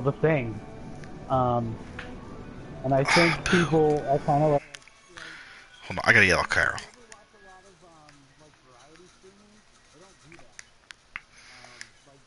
the thing. Um, and I think people are kind of like, Hold on, I gotta yell at Carol. ever watch a lot of like variety streaming? They don't do that. Like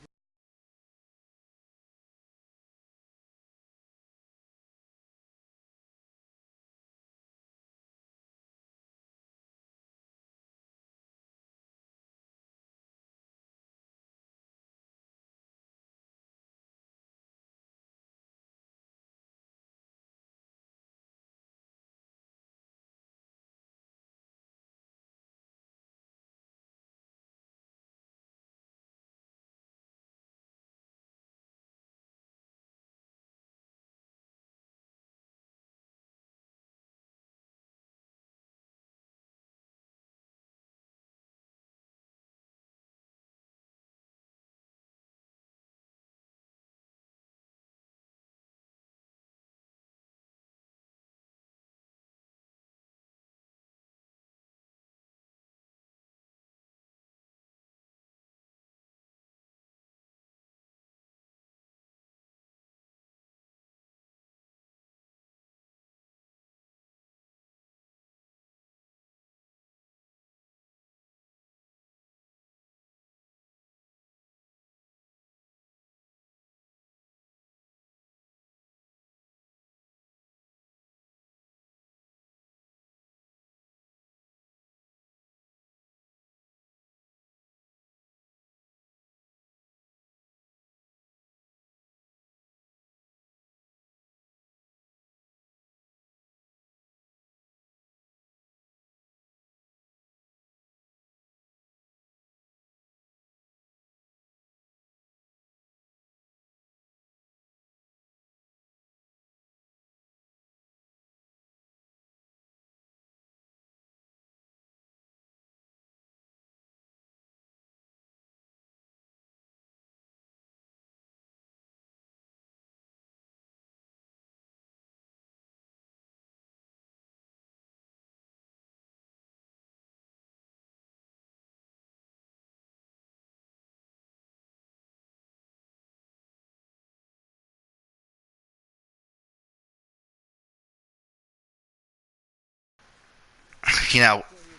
You know, it's a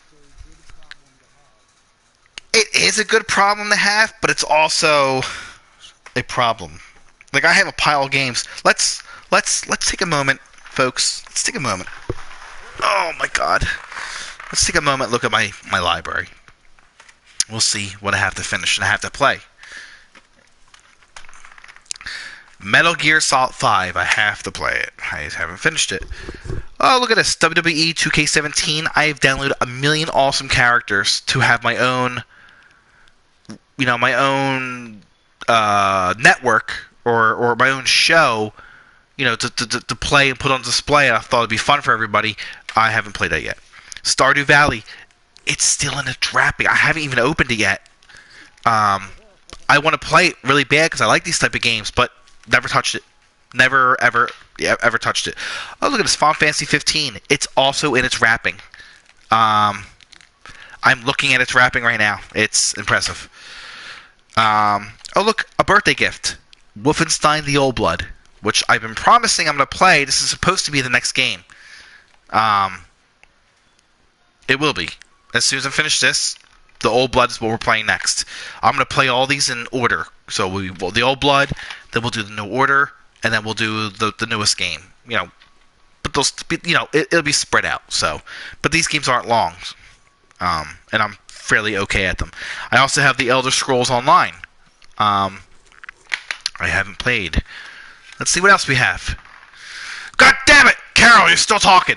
good problem to have. it is a good problem to have, but it's also a problem. Like I have a pile of games. Let's take a moment, folks. Let's take a moment. Oh my god. Let's take a moment. Look at my library. We'll see what I have to finish and I have to play. Metal Gear Solid 5. I have to play it. I haven't finished it. Oh, look at this. WWE 2K17. I've downloaded a million awesome characters to have my own, my own network or my own show, to play and put on display. I thought it'd be fun for everybody. I haven't played that yet. Stardew Valley. It's still in its wrapping. I haven't even opened it yet. Um, I want to play it really bad because I like these type of games, but never touched it. Never ever ever touched it. Oh, look at this Final Fantasy 15. It's also in its wrapping. Um, I'm looking at its wrapping right now. It's impressive. Oh, look, a birthday gift. Wolfenstein: The Old Blood, which I've been promising I'm going to play. This is supposed to be the next game. Um, it will be. As soon as I finish this, the Old Blood is what we're playing next. I'm going to play all these in order. So will the Old Blood, then we'll do the New Order, and then we'll do the newest game. But those, it'll be spread out. So, but these games aren't long, and I'm fairly okay at them. I also have the Elder Scrolls Online. Um, I haven't played. Let's see what else we have. God damn it, Carol, you're still talking.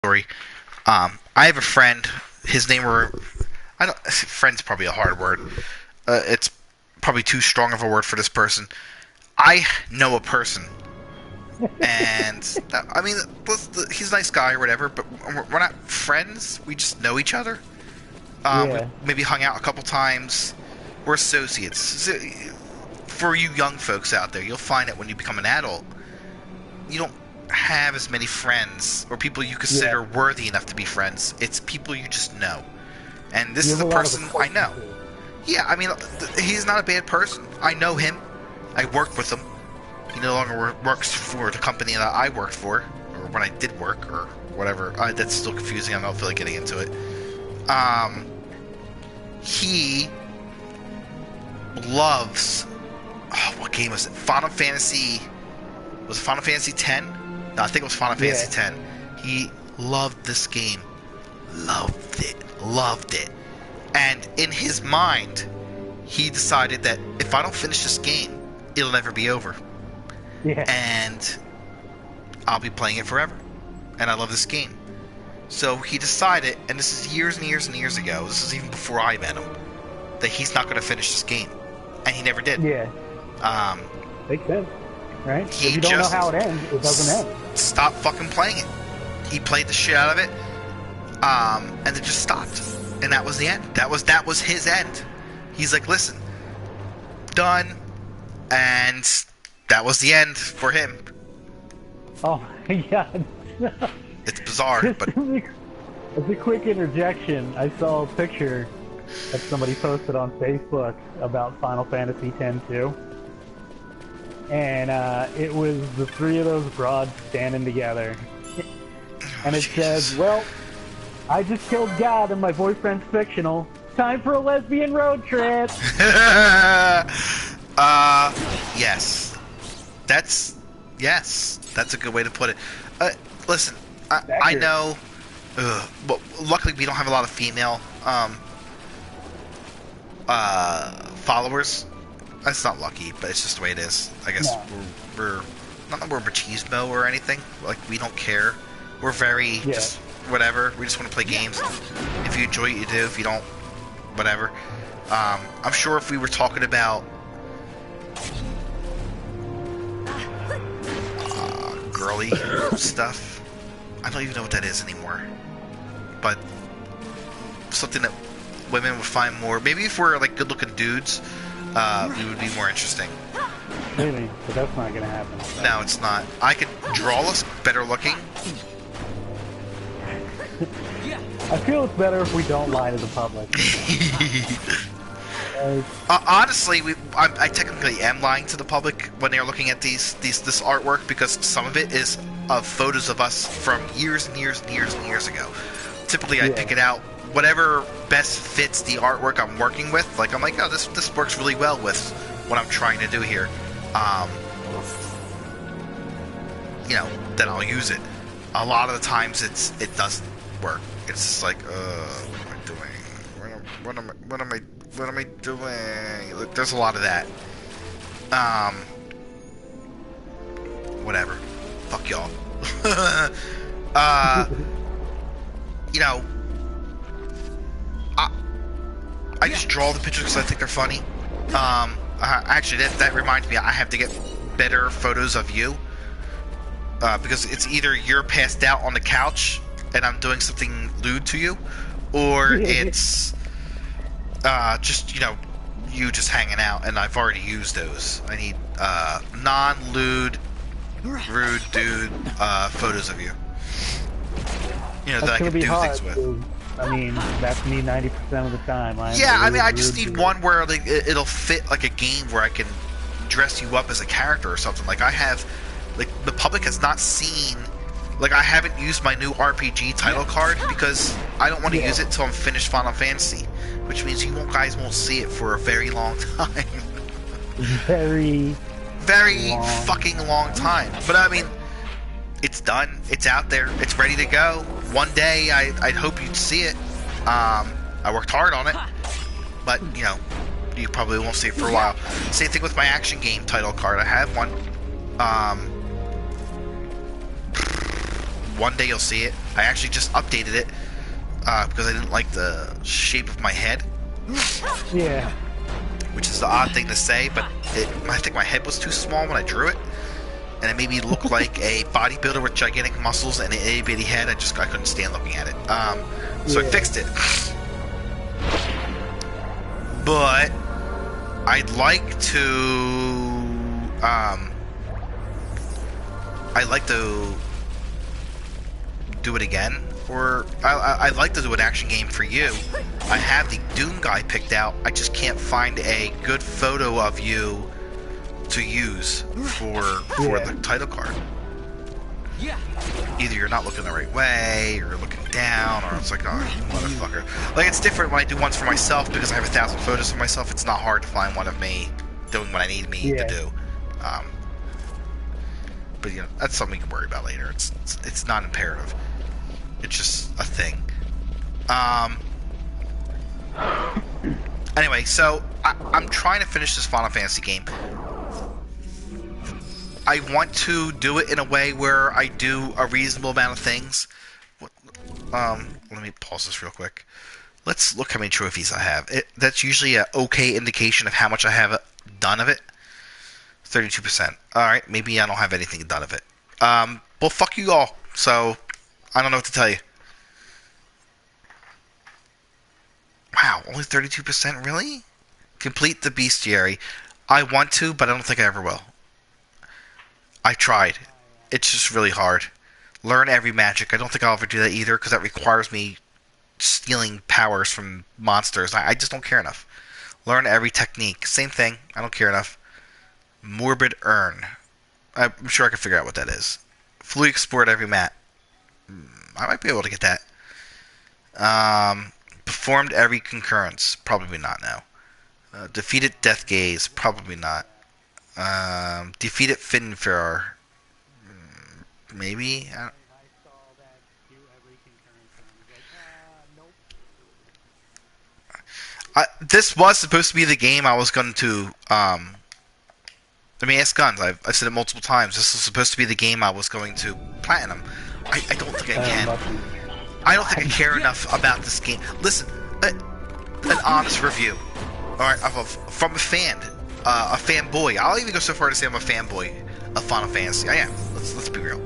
story. I have a friend. His name were I don't. Friend's probably a hard word. It's probably too strong of a word for this person. I know a person, and I mean, he's a nice guy or whatever, but we're not friends. We just know each other. We maybe hung out a couple times. We're associates. So, for you young folks out there, you'll find that when you become an adult, you don't have as many friends or people you consider worthy enough to be friends. It's people you just know. And this is a person I know. Yeah, I mean, he's not a bad person. I know him. I worked with him. He no longer works for the company that I worked for, or when I did work, or whatever. That's still confusing. I don't feel like getting into it. He loves... Oh, what game was it? Final Fantasy... Was it Final Fantasy X? No, I think it was Final Fantasy X. He loved this game. Loved it. And in his mind, he decided that if I don't finish this game, it'll never be over. Yeah. And I'll be playing it forever. And I love this game. So he decided, and this is years and years and years ago, this is even before I met him, that he's not going to finish this game. And he never did. Yeah. Makes sense. Right? If you don't know how it ends, it doesn't end. Stop fucking playing it. He played the shit out of it. And it just stopped. And that was the end. That was his end. He's like, listen, done. And that was the end for him. Oh my god. It's bizarre, but... As a quick interjection, I saw a picture that somebody posted on Facebook about Final Fantasy X too. And it was the three of those broads standing together. And it says, well, I just killed God and my boyfriend's fictional. Time for a lesbian road trip! Yes. That's a good way to put it. Listen, I know, but luckily we don't have a lot of female followers. That's not lucky, but it's just the way it is. I guess we're not that we're machismo or anything. Like, we don't care. We're very just whatever. We just want to play games. If you enjoy it, you do. If you don't, whatever. I'm sure if we were talking about girly stuff, I don't even know what that is anymore. But something that women would find more. Maybe if we're like good-looking dudes. We would be more interesting. Maybe, but that's not gonna happen. No, it's not. I could draw us better looking. I feel it's better if we don't lie to the public. Honestly, I technically am lying to the public when they're looking at this artwork, because some of it is photos of us from years and years and years and years ago. Typically, I pick it out. Whatever best fits the artwork I'm working with, like I'm like, oh, this works really well with what I'm trying to do here. Then I'll use it. A lot of the times it doesn't work. It's just like, what am I doing? What am I doing? Look, there's a lot of that. Whatever. Fuck y'all. I just draw the pictures because I think they're funny. Actually, that reminds me, I have to get better photos of you. Because it's either you're passed out on the couch and I'm doing something lewd to you, or it's just, you just hanging out, and I've already used those. I need non-lewd, rude dude photos of you. That I can do things with. I mean, that's me 90% of the time. I just need one where like, it'll fit like a game where I can dress you up as a character or something. Like, I have, like, the public has not seen, like, I haven't used my new RPG title card because I don't want to use it until I'm finished Final Fantasy, which means you guys won't see it for a very long time. Very fucking long time. But I mean, it's done. It's out there. It's ready to go. One day, I'd hope you'd see it. I worked hard on it, but you probably won't see it for a while. Same thing with my action game title card. I have one. one day you'll see it. I actually just updated it because I didn't like the shape of my head. Yeah. Which is the odd thing to say, but I think my head was too small when I drew it, and it made me look like a bodybuilder with gigantic muscles and an itty bitty head. I couldn't stand looking at it. So I fixed it. But I'd like to do it again, or I'd like to do an action game for you. I have the Doom guy picked out. I just can't find a good photo of you to use for the title card. Either you're not looking the right way, or you're looking down, or it's like, oh, you motherfucker. Like, it's different when I do ones for myself because I have 1,000 photos of myself. It's not hard to find one of me doing what I need me to do. But you know, that's something we can worry about later. It's not imperative. It's just a thing. Anyway, so I'm trying to finish this Final Fantasy game. I want to do it in a way where I do a reasonable amount of things. Let me pause this real quick. Let's look how many trophies I have. That's usually an okay indication of how much I have done of it. 32%. Alright, maybe I don't have anything done of it. Well, fuck you all. So, I don't know what to tell you. Wow, only 32%? Really? Complete the bestiary. I want to, but I don't think I ever will. I tried. It's just really hard. Learn every magic. I don't think I'll ever do that either, because that requires me stealing powers from monsters. I just don't care enough. Learn every technique. Same thing. I don't care enough. Morbid Urn. I'm sure I can figure out what that is. Fully explored every map. I might be able to get that. Performed every concurrence. Probably not now. Defeated Death Gaze. Probably not. Defeated Finfarer. Maybe? I saw that do every concurrence, and I was like, nope. This was supposed to be the game I was going to, I mean, ask Guns. I've said it multiple times. This was supposed to be the game I was going to platinum. I don't think I can. I don't think I care enough about this game. Listen, an honest review. Alright, from a fan. A fanboy. I'll even go so far to say I'm a fanboy of Final Fantasy. I am. Let's be real.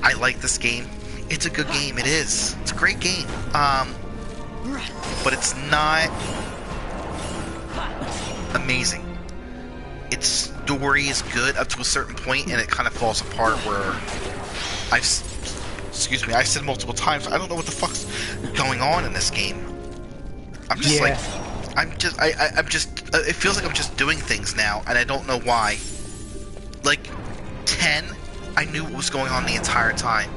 I like this game. It's a good game. It is. It's a great game. But it's not amazing. Its story is good up to a certain point, and it kind of falls apart where I said multiple times, I don't know what the fuck's going on in this game. I'm just it feels like I'm just doing things now, and I don't know why. Like, 10, I knew what was going on the entire time.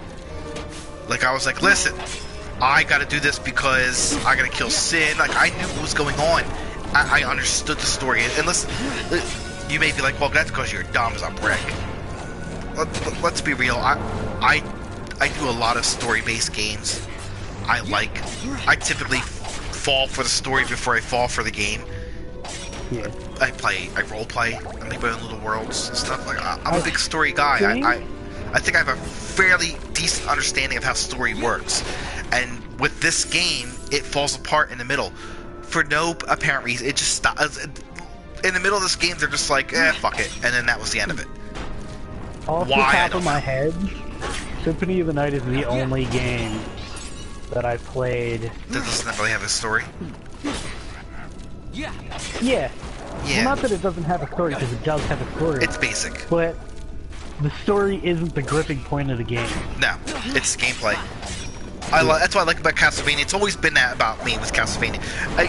Like, I was like, listen, I gotta do this because I gotta kill Sin. Like, I knew what was going on. I understood the story. And listen, you may be like, well, that's because you're dumb as a brick. Let's be real. I do a lot of story-based games. I typically fall for the story before I fall for the game. Yeah. I role play, I make my own little worlds and stuff. Like, I'm a big story guy. I think I have a fairly decent understanding of how story works. And with this game, it falls apart in the middle. For no apparent reason. It just stops. In the middle of this game, they're just like, fuck it. And then that was the end of it. Off the top of my head, Symphony of the Night is the only game that I played that doesn't really have a story. Yeah. Well, not that it doesn't have a story, because it does have a story. It's basic. But the story isn't the gripping point of the game. No, it's gameplay. That's what I like about Castlevania. It's always been that about me with Castlevania.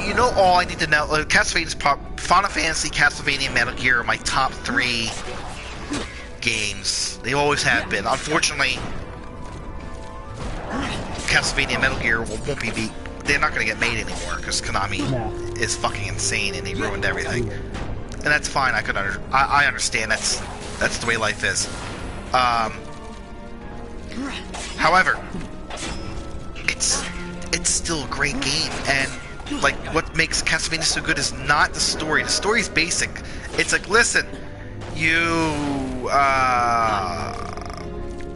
You know, all I need to know, Castlevania's Final Fantasy, Castlevania, and Metal Gear are my top 3 games. They always have been. Unfortunately, Castlevania and Metal Gear won't be beat. They're not going to get made anymore because Konami is fucking insane and they ruined everything. And that's fine. I understand. That's the way life is. However, it's still a great game, and like what makes Castlevania so good is not the story. The story's basic. It's like, listen, you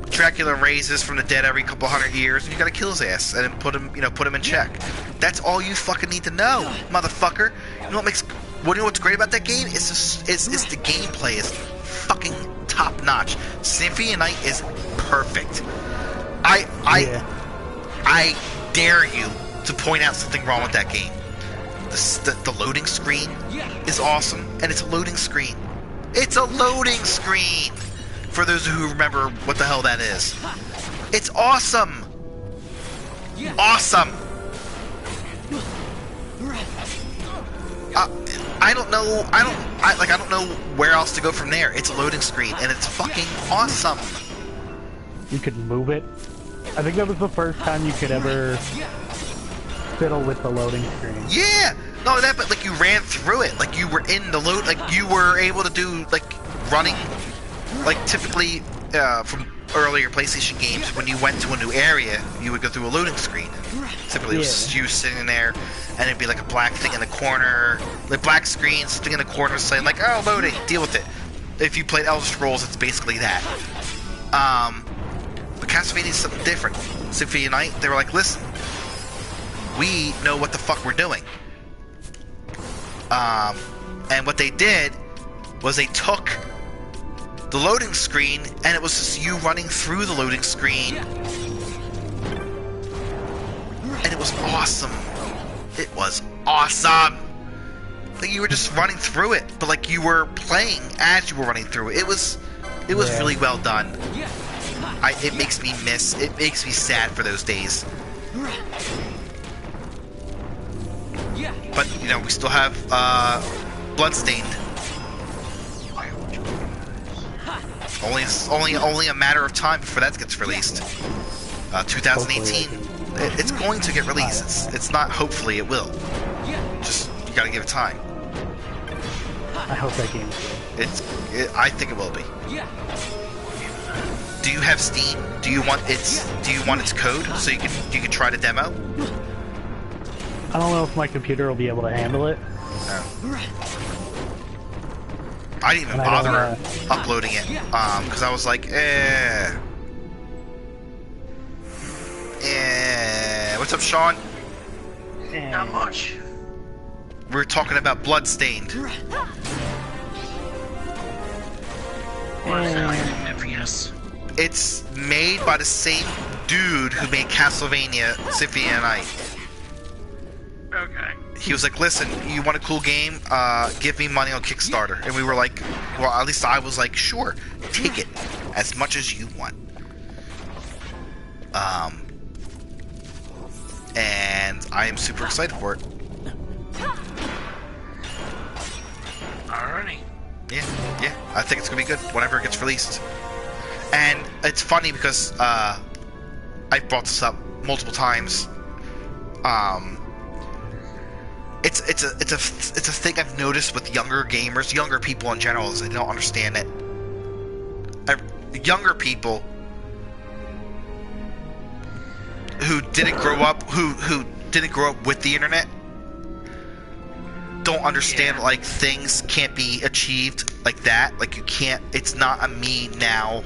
Dracula raises from the dead every couple hundred years, and you gotta kill his ass and then put him in check. That's all you fucking need to know, motherfucker. You know what's great about that game? It's the gameplay is fucking top notch. Symphony of Night is perfect. I dare you to point out something wrong with that game. The loading screen is awesome, and it's a loading screen. It's a loading screen! For those who remember what the hell that is. It's awesome! Awesome! I don't know where else to go from there. It's a loading screen, and it's fucking awesome! You could move it. I think that was the first time you could ever fiddle with the loading screen. Yeah! No, but like you ran through it. Like you were in the load, like you were able to do like running. Like typically from earlier PlayStation games, when you went to a new area, you would go through a loading screen. Typically it was just you sitting there, and it'd be like a black thing in the corner, like black screen, something in the corner saying like, oh, loading, deal with it. If you played Elder Scrolls, it's basically that. But Castlevania is something different. Symphony of Night, they were like, listen, we know what the fuck we're doing. And what they did was they took the loading screen, and it was just you running through the loading screen. And it was awesome. It was awesome. Like you were just running through it, but like you were playing as you were running through it. It was really well done. It makes me sad for those days. But you know, we still have Bloodstained. Only a matter of time before that gets released. 2018. It's going to get released. It's not. Hopefully, it will. Just you gotta give it time. I hope that game is good. I think it will be. Do you have Steam? Do you want its code so you can try the demo? I don't know if my computer will be able to handle it. No. I didn't even bother uploading it because I was like, What's up, Sean? Not much. We were talking about Bloodstained. What is that, like an FPS? It's made by the same dude who made Castlevania Symphony of the Night. Okay. He was like, listen, you want a cool game? Give me money on Kickstarter. And we were like, well, at least I was like, sure, take it. As much as you want. And I am super excited for it. Alrighty. Yeah, I think it's gonna be good whenever it gets released. And it's funny because I've brought this up multiple times. It's a thing I've noticed with younger gamers, younger people in general, is they don't understand it. Younger people who didn't grow up with the internet don't understand like things can't be achieved like that. Like you can't. It's not a me now.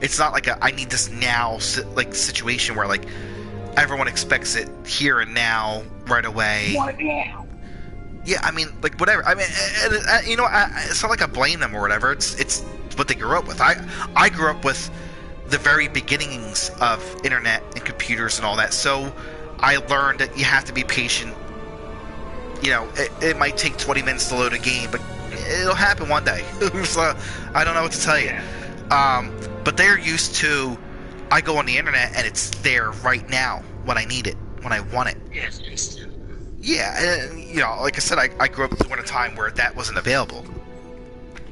It's not like a I need this now like situation where like everyone expects it here and now right away. Want it now. Yeah, I mean, like whatever. I mean, you know, it's not like I blame them or whatever. It's what they grew up with. I grew up with the very beginnings of internet and computers and all that. So I learned that you have to be patient. You know, it might take 20 minutes to load a game, but it'll happen one day. So I don't know what to tell you. But they're used to, I go on the internet and it's there right now when I need it, when I want it. Yeah, it's instant. Yeah, and, you know, like I said, I grew up during a time where that wasn't available.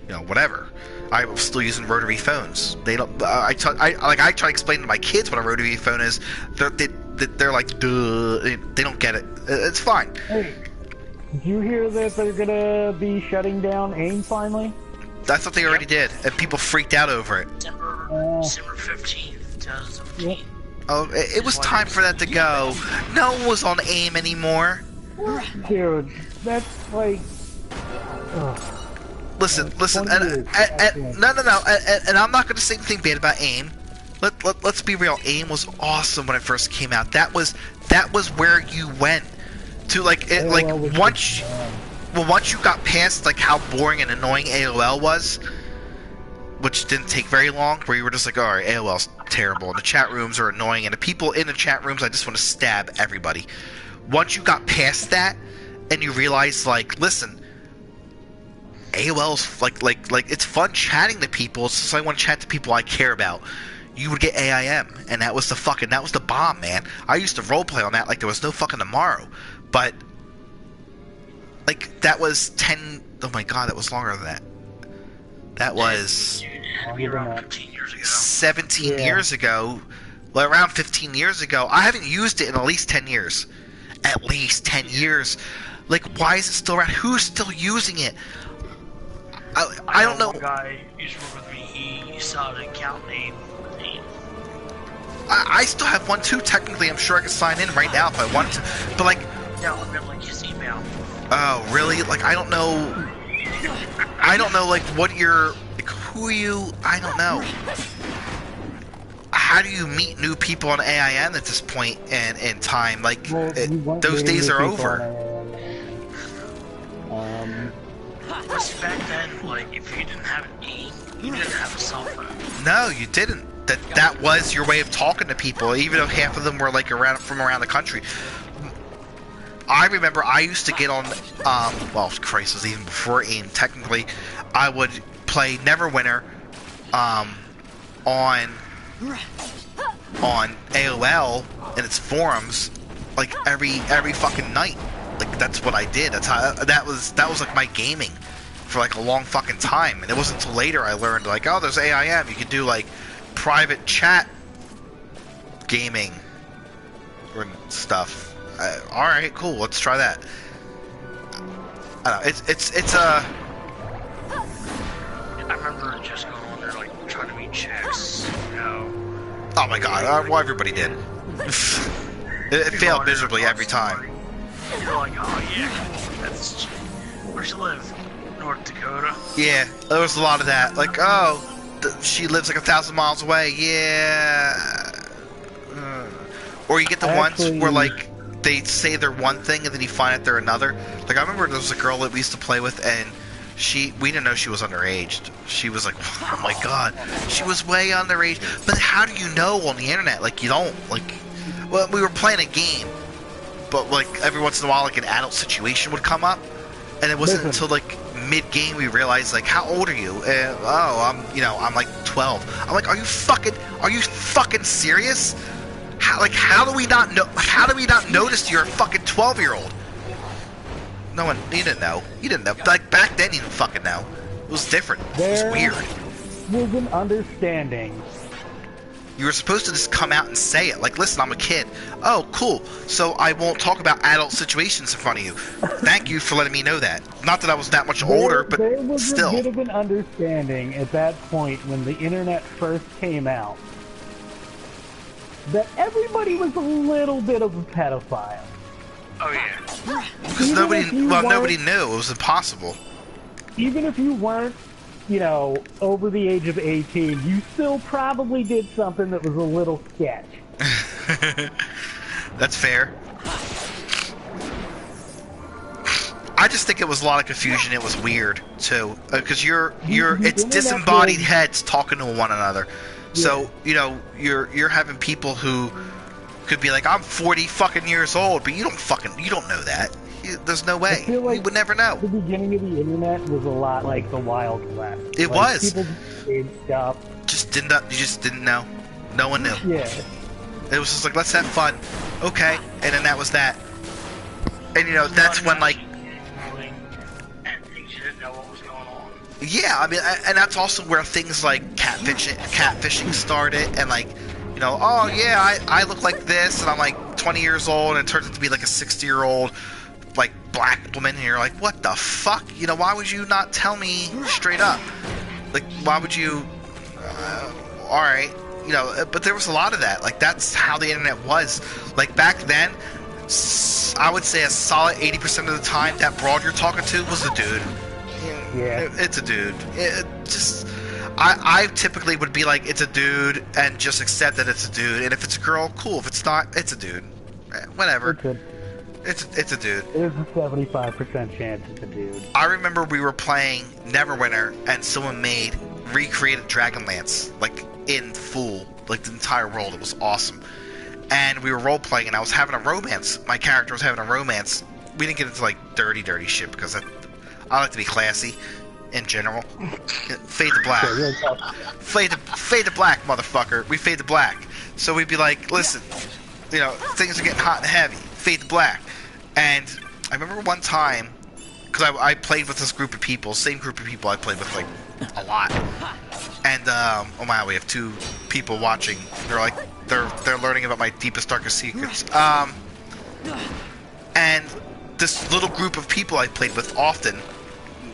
You know, whatever. I was still using rotary phones. They don't. I try to explain to my kids what a rotary phone is. They're like, duh. They don't get it. It's fine. Hey, did you hear that they're gonna be shutting down AIM finally? I thought they already did, and people freaked out over it. December 15th, 2017. Yep. Oh, it was time for that to go. No one was on AIM anymore. Dude, that's like... Ugh. Listen, and no, and I'm not going to say anything bad about AIM. let's be real. AIM was awesome when it first came out. That was where you went to, like it, like once you got past like how boring and annoying AOL was, which didn't take very long, where you were just like, all right, AOL's terrible, and the chat rooms are annoying, and the people in the chat rooms, I just want to stab everybody. Once you got past that, and you realize, like, listen, AOL's like it's fun chatting to people, so I want to chat to people I care about. You would get AIM, and that was the bomb, man. I used to roleplay on that like there was no fucking tomorrow. But like that was 10. Oh my god, that was longer than that. That was around 15 years ago. 17 years ago. Well, around 15 years ago. I haven't used it in at least 10 years. At least 10 years. Like, why is it still around? Who's still using it? I don't know. One guy used to work with me. He saw an account name. I still have one too. Technically, I'm sure I could sign in right now if I wanted to. But like, no, I meant like his email. Oh, really? Like, I don't know. Like, what you're. Like, who you. I don't know. How do you meet new people on AIM at this point in time? Like, those days are over. Plus, back then, like, if you didn't have an E, you didn't have a cell phone. No, you didn't. That was your way of talking to people, even though half of them were like from around the country. I remember I used to get on, well, Christ, it was even before AIM, technically. I would play Neverwinter, on AOL and its forums, like every fucking night. Like, that's what I did. That's how, that was like my gaming for like a long fucking time. And it wasn't until later I learned, like, oh, there's AIM. You can do like private chat gaming and stuff. All right, cool. Let's try that. I don't know. It's I remember just going on there, like, trying to meet chicks, you know. Oh my god, well, everybody did. It failed miserably every time. You're like, oh yeah, that's chick. Where's she live? North Dakota. Yeah, there was a lot of that. Like, oh, she lives like 1,000 miles away. Yeah. Or you get the ones where, like, they say they're one thing and then you find out they're another. Like, I remember there was a girl that we used to play with, and we didn't know she was underage. She was like, oh my god, she was way underage. But how do you know on the internet? Like, you don't, like, well, we were playing a game, but like every once in a while, like an adult situation would come up, and it wasn't until like mid-game we realized, like, how old are you? And, oh, I'm like 12. I'm like, are you fucking serious? How do we not know? How do we not notice you're a fucking 12-year-old? No one, you didn't know. You didn't know. Like, back then, you didn't fucking know. It was different. It was weird. There was an understanding. You were supposed to just come out and say it. Like, listen, I'm a kid. Oh, cool. So I won't talk about adult situations in front of you. Thank you for letting me know that. Not that I was that much older, but still. There was a bit of an understanding at that point when the internet first came out that everybody was a little bit of a pedophile. Oh yeah. Because nobody knew. It was impossible. Even if you weren't, over the age of 18, you still probably did something that was a little sketch. That's fair. I just think it was a lot of confusion. It was weird too, because it's disembodied heads talking to one another. So, you're having people who could be like, I'm 40 fucking years old, but you don't know that. There's no way. You would never know. The beginning of the internet was a lot like the Wild West. It was. People did stuff. You just didn't know. No one knew. Yeah. It was just like, let's have fun. Okay. And then that was that. And, that's when, like, yeah, I mean, and that's also where things like catfishing started, and like, oh yeah, I look like this, and I'm like 20 years old, and it turns out to be like a 60-year-old, like, black woman, and you're like, what the fuck? Why would you not tell me straight up? Like, why would you? All right, but there was a lot of that. Like, that's how the internet was. Like, back then, I would say a solid 80% of the time, that broad you're talking to was a dude. Yeah. It's a dude. I typically would be like, it's a dude, and just accept that it's a dude. And if it's a girl, cool. If it's not, it's a dude. Whatever. It's a dude. There's a 75% chance it's a dude. I remember we were playing Neverwinter, and someone recreated Dragonlance, like, in full. Like, the entire world. It was awesome. And we were role-playing, and I was having a romance. My character was having a romance. We didn't get into, like, dirty shit, because I like to be classy. In general, fade to black. Fade to black, motherfucker. We fade to black. So we'd be like, listen, you know, things are getting hot and heavy. Fade to black. And I remember one time, because I played with this group of people, same group of people I played with, like, a lot. And, oh my, we have 2 people watching. They're like, they're learning about my deepest, darkest secrets. And this little group of people I played with often,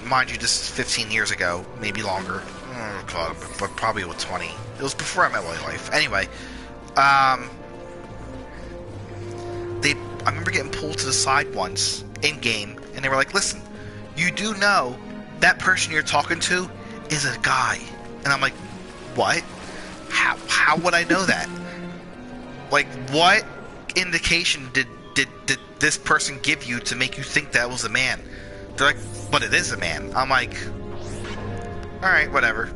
mind you, this is 15 years ago, maybe longer. Oh god, but probably with 20. It was before I met Willie Life. Anyway, I remember getting pulled to the side once in game, and they were like, "Listen, you do know that person you're talking to is a guy." And I'm like, "What? How would I know that? Like, what indication did this person give you to make you think that was a man?" They're like, "But it is a man." I'm like, alright, whatever.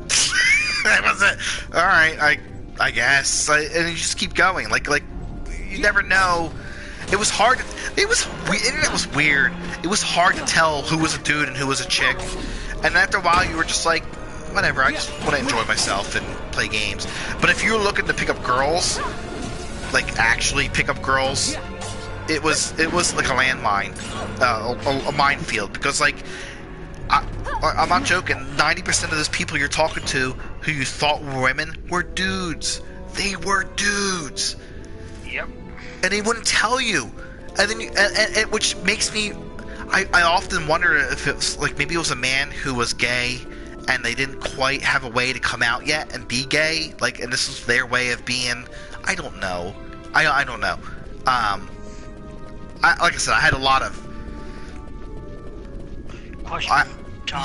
That was it. Alright, I guess. And you just keep going. Like, you never know. It was hard. The internet was weird. It was hard to tell who was a dude and who was a chick. And after a while, you were just like, whatever, I just want to enjoy myself and play games. But if you were looking to pick up girls, like, actually pick up girls, it was like a landmine, a minefield, because, like, I'm not joking, 90% of those people you're talking to who you thought were women were dudes. They were dudes. Yep. And they wouldn't tell you. And then which makes me, I often wonder if it was, like, maybe it was a man who was gay and they didn't quite have a way to come out yet and be gay, like, and this was their way of being. I don't know. I don't know. Like I said, I had a lot of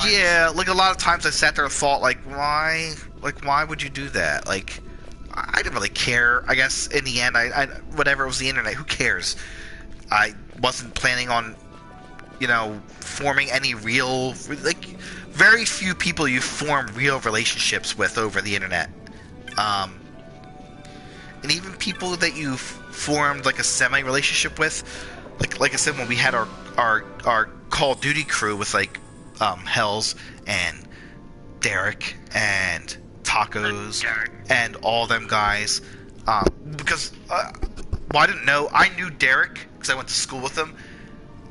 yeah, like a lot of times I sat there and thought, like, why would you do that? Like, I didn't really care. I guess in the end, I whatever, it was the internet. Who cares? I wasn't planning on, you know, forming any real, like, very few people you form real relationships with over the internet. And even people that you've formed like a semi-relationship with, like I said, when we had our Call of Duty crew with, like, Hells and Derek and Tacos and all them guys, because well, I knew Derek because I went to school with him,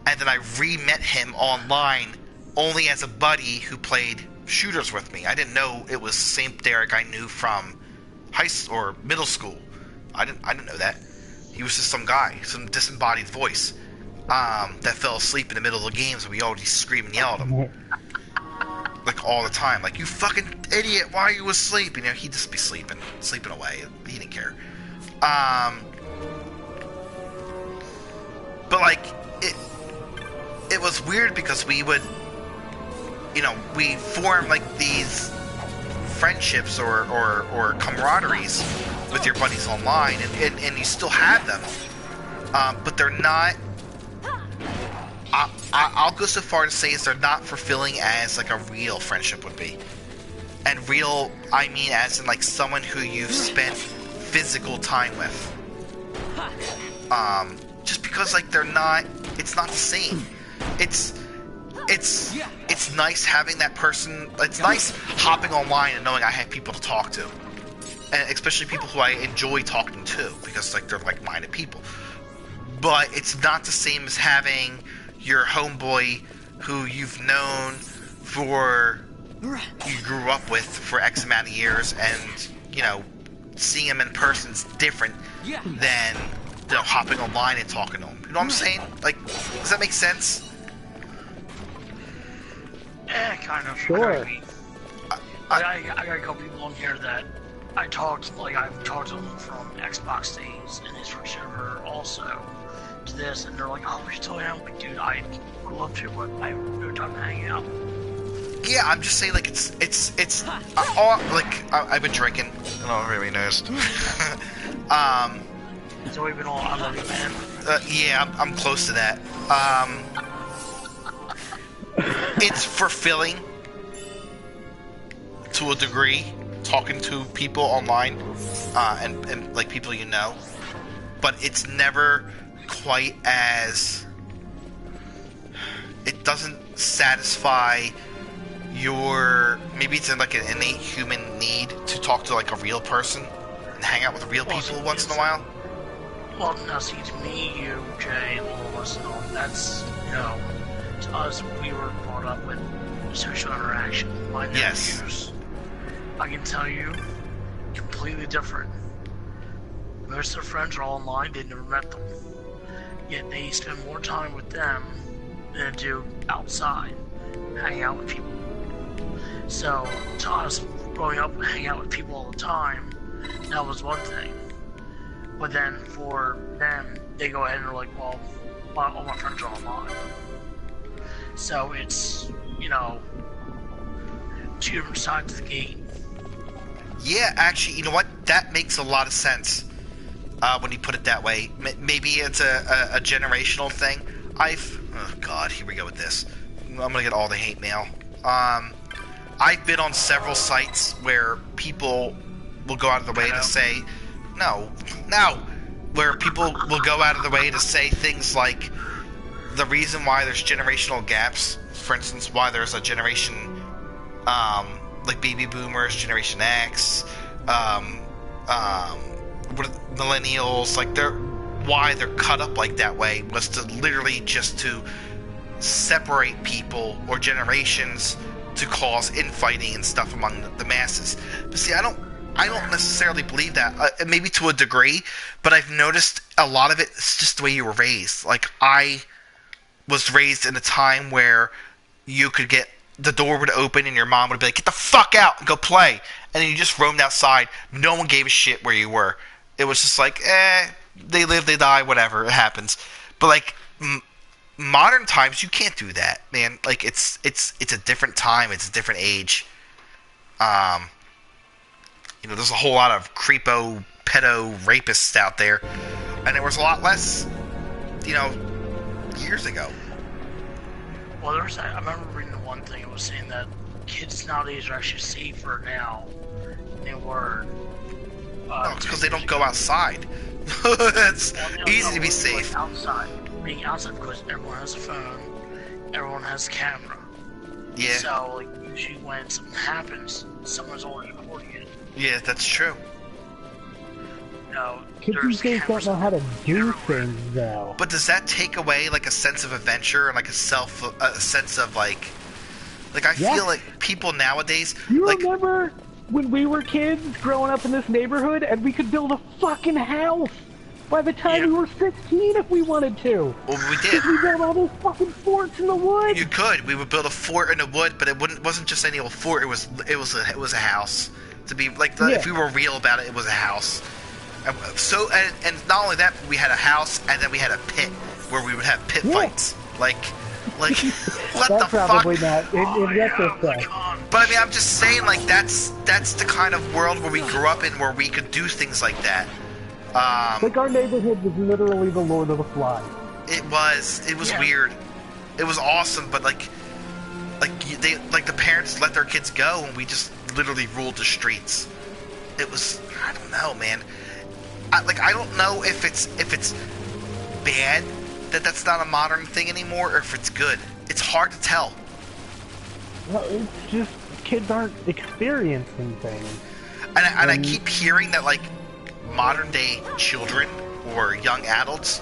and then I re-met him online only as a buddy who played shooters with me. I didn't know it was the same Derek I knew from high school or middle school. I didn't know that. He was just some guy, some disembodied voice that fell asleep in the middle of the games, and we all just scream and yell at him. Like, all the time. Like, "You fucking idiot, why are you asleep?" You know, he'd just be sleeping away. He didn't care. But, like, it was weird because we would, you know, we form, like, these friendships or camaraderies with your buddies online, and you still have them, but they're not, I'll go so far to say is they're not fulfilling as, like, a real friendship would be. And real, I mean as in, like, someone who you've spent physical time with. Just because, like, they're not, it's not the same. It's nice having that person. It's nice hopping online and knowing I have people to talk to, and especially people who I enjoy talking to, because, like, they're like-minded people. But it's not the same as having your homeboy who you've known you grew up with for X amount of years, and, you know, seeing him in person is different than, you know, hopping online and talking to him. You know what I'm saying? Like, does that make sense? Yeah, kind of. Sure. I got a couple people on here that I've talked to them from Xbox days and his first server also to this, and they're like, "Oh, we should totally hang out." I'm like, dude, I would love to, but I have no time to hang out. Yeah, I'm just saying, like, it's all, like, I've been drinking. I don't know if everybody knows. So we've been all, I love you, man. Yeah, I'm close to that. It's fulfilling to a degree, talking to people online, and like people you know, but it's never quite as, it doesn't satisfy your, maybe it's like an innate human need to talk to like a real person and hang out with real people once in a while. Well, now see, to me, you, Jay, all of us, and all, that's, you know, to us, we were brought up with social interaction. My nephews, I can tell you, completely different. Most of their friends are all online, they never met them. Yet they spend more time with them than they do outside, hanging out with people. So, to us, growing up and hanging out with people all the time, that was one thing. But then for them, they go ahead and are like, well, all my friends are online. So it's, you know, two different sides of the game. Yeah, actually, you know what? That makes a lot of sense when you put it that way. Maybe it's a generational thing. Oh God, here we go with this. I'm gonna get all the hate mail. I've been on several sites where people will go out of the way to say, where people will go out of the way to say things like the reason why there's generational gaps, for instance, why there's a generation, like baby boomers, Generation X, millennials, like why they're cut up like that way was to literally just to separate people or generations to cause infighting and stuff among the masses. But see, I don't necessarily believe that. Maybe to a degree, but I've noticed a lot of it is just the way you were raised. Like, I was raised in a time where you could get, the door would open and your mom would be like, get the fuck out and go play. And then you just roamed outside. No one gave a shit where you were. It was just like, they live, they die, whatever, it happens. But like, modern times, you can't do that, man. Like, it's a different time, it's a different age. You know, there's a whole lot of creepo, pedo, rapists out there, and there was a lot less, you know, years ago. Well, I remember reading one thing, it was saying that kids nowadays are actually safer now than they were. No, it's because they don't go outside. It's easy to be safe. Being outside because everyone has a phone, everyone has a camera. Yeah. So, like, usually when something happens, someone's already recording it. Yeah, that's true. No, Kids these days don't know how to do things, though. But does that take away, like, a sense of adventure and, like, a sense of, like I feel like people nowadays... You like, remember when we were kids growing up in this neighborhood and we could build a fucking house by the time we were 16 if we wanted to? Well, we did. We built all those fucking forts in the woods. You could. We would build a fort in the wood, but it wasn't just any old fort. It was a house. To be like, if we were real about it, it was a house. So and not only that, but we had a house and then we had a pit where we would have pit fights. Like what the fuck? Probably not in retrospect. But I mean, I'm just saying, like, that's the kind of world where we grew up in, where we could do things like that. Like, our neighborhood was literally the Lord of the Flies. It was weird. It was awesome, but like the parents let their kids go, and we just literally ruled the streets. It was, I don't know, man. I don't know if it's bad that that's not a modern thing anymore, or if it's good. It's hard to tell. Well, it's just kids aren't experiencing things. And I keep hearing that, like, modern day children or young adults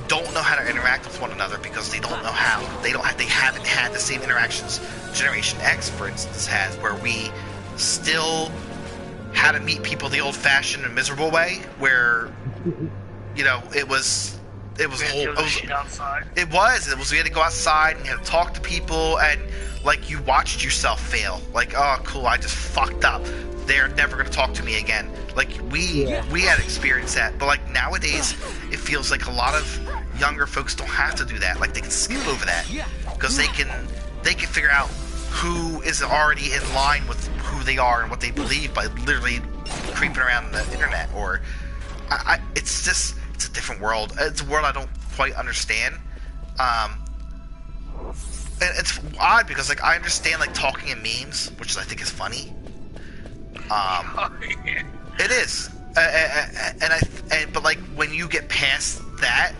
don't know how to interact with one another because they don't know how. They haven't had the same interactions Generation X, for instance, has, where we still had to meet people the old-fashioned and miserable way, where, you know, it was we had to go outside and you had to talk to people, and like, you watched yourself fail. Like, oh cool, I just fucked up. They're never gonna talk to me again. Like, we had experienced that, but like, nowadays it feels like a lot of younger folks don't have to do that. Like, they can skip over that because they can figure out who is already in line with who they are and what they believe by literally creeping around the internet. Or it's just, it's a different world. It's a world I don't quite understand. And it's odd because like I understand like talking in memes, which I think is funny. It is, but like when you get past that,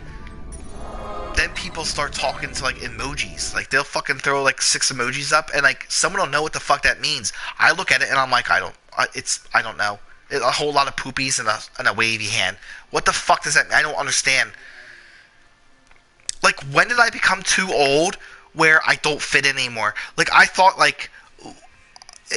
then people start talking to like emojis. Like they'll fucking throw like 6 emojis up, and like someone don't know what the fuck that means. I look at it and I'm like, I don't know. A whole lot of poopies and a wavy hand. What the fuck does that mean? I don't understand. Like, when did I become too old where I don't fit in anymore? Like, I thought, like,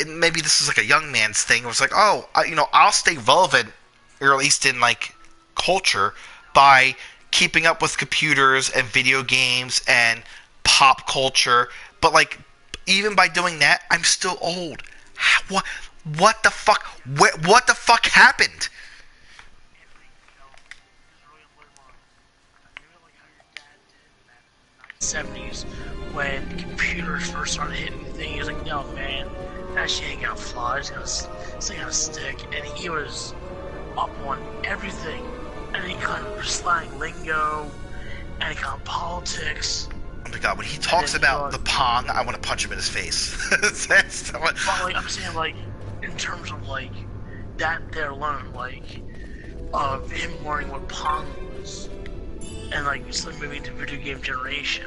maybe this is like a young man's thing. It was like, oh, I'll stay relevant, or at least in, like, culture, by keeping up with computers and video games and pop culture. But, like, even by doing that, I'm still old. What the fuck? What the fuck happened? 70s when computers first started hitting the thing. He was like, no man, that shit ain't gonna fly, it's gonna stick. And he was up on everything, any kind of slang lingo, any kind of politics. Oh my god, when he talks about the Pong, I want to punch him in his face. That's but like, I'm saying, like, in terms of like that there alone, like of him learning what Pong was, and like suddenly moving to video game generation,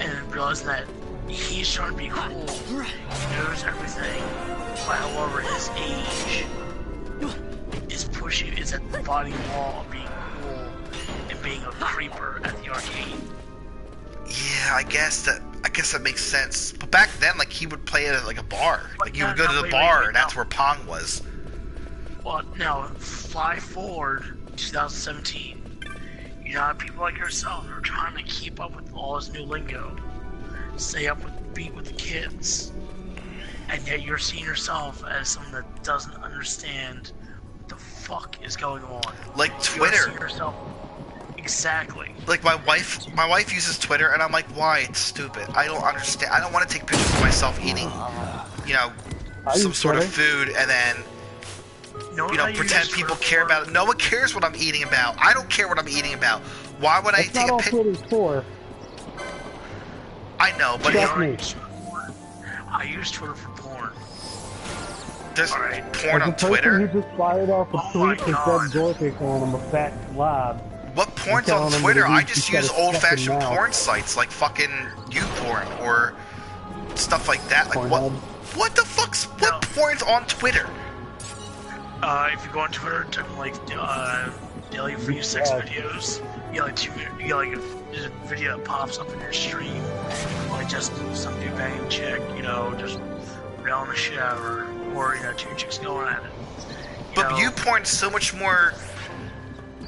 and realizing that he's trying to be cool, he knows everything, but however his age is pushing, is at the body wall of being cool and being a creeper at the arcade. Yeah, I guess that makes sense. But back then, like, he would play it at like a bar. Like, you would go to the bar, and that's where Pong was. Well, now fly forward 2017. You have people like yourself who are trying to keep up with all this new lingo, stay up with beat with the kids, and yet you're seeing yourself as someone that doesn't understand what the fuck is going on. Like Twitter. You're seeing yourself exactly. Like my wife uses Twitter, and I'm like, why? It's stupid. I don't understand. I don't want to take pictures of myself eating, some sort of food, and then pretend people care about it. No one cares what I'm eating about. I don't care what I'm eating about. Why would I take a picture? That's not all Twitter's for. I know, but I use Twitter for porn. There's porn on As a Twitter? person who just fired off a tweet and said Dorothy calling him a fat slob. What porn's on Twitter? I just use old-fashioned porn sites like fucking YouPorn or stuff like that. Like what the fuck's what porn's on Twitter? If you go on Twitter and type like daily free sex videos, you get there's a video that pops up in your stream, like just some dude banging chick, just railing the shit out of her, or 2 chicks going at it. But YouPorn's so much more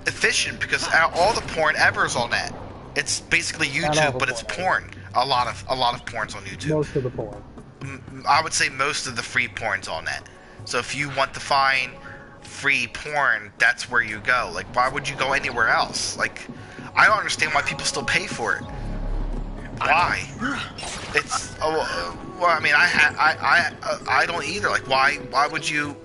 efficient because all the porn ever is on that. It's basically YouTube, but it's porn. A lot of porn's on YouTube. Most of the porn. I would say most of the free porn's on that. So if you want to find free porn, that's where you go. Like, why would you go anywhere else? Like, I don't understand why people still pay for it. Why? It's I mean, I don't either. Like, why would you?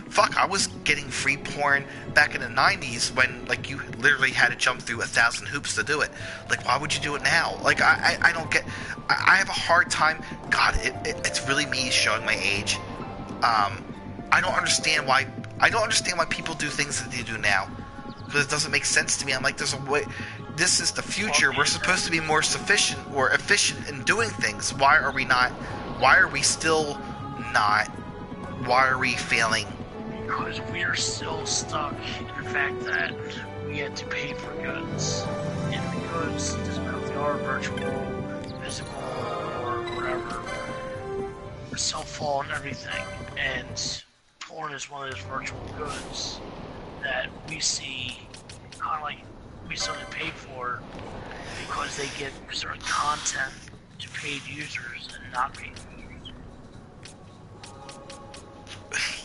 Fuck, I was getting free porn back in the 90s when like you literally had to jump through 1,000 hoops to do it. Like, why would you do it now? Like, I don't get. I have a hard time. God, it's really me showing my age. I don't understand why people do things that they do now, because it doesn't make sense to me. I'm like, there's a way. This is the future. We're supposed to be more sufficient or efficient in doing things. Why are we not? Why are we still not? Why are we failing? Because we are still stuck in the fact that we had to pay for goods, and the goods doesn't matter if they are virtual, physical, or whatever, self-fall and everything. And porn is one of those virtual goods that we see kind of like we suddenly pay for because they get certain content to paid users and not paid users.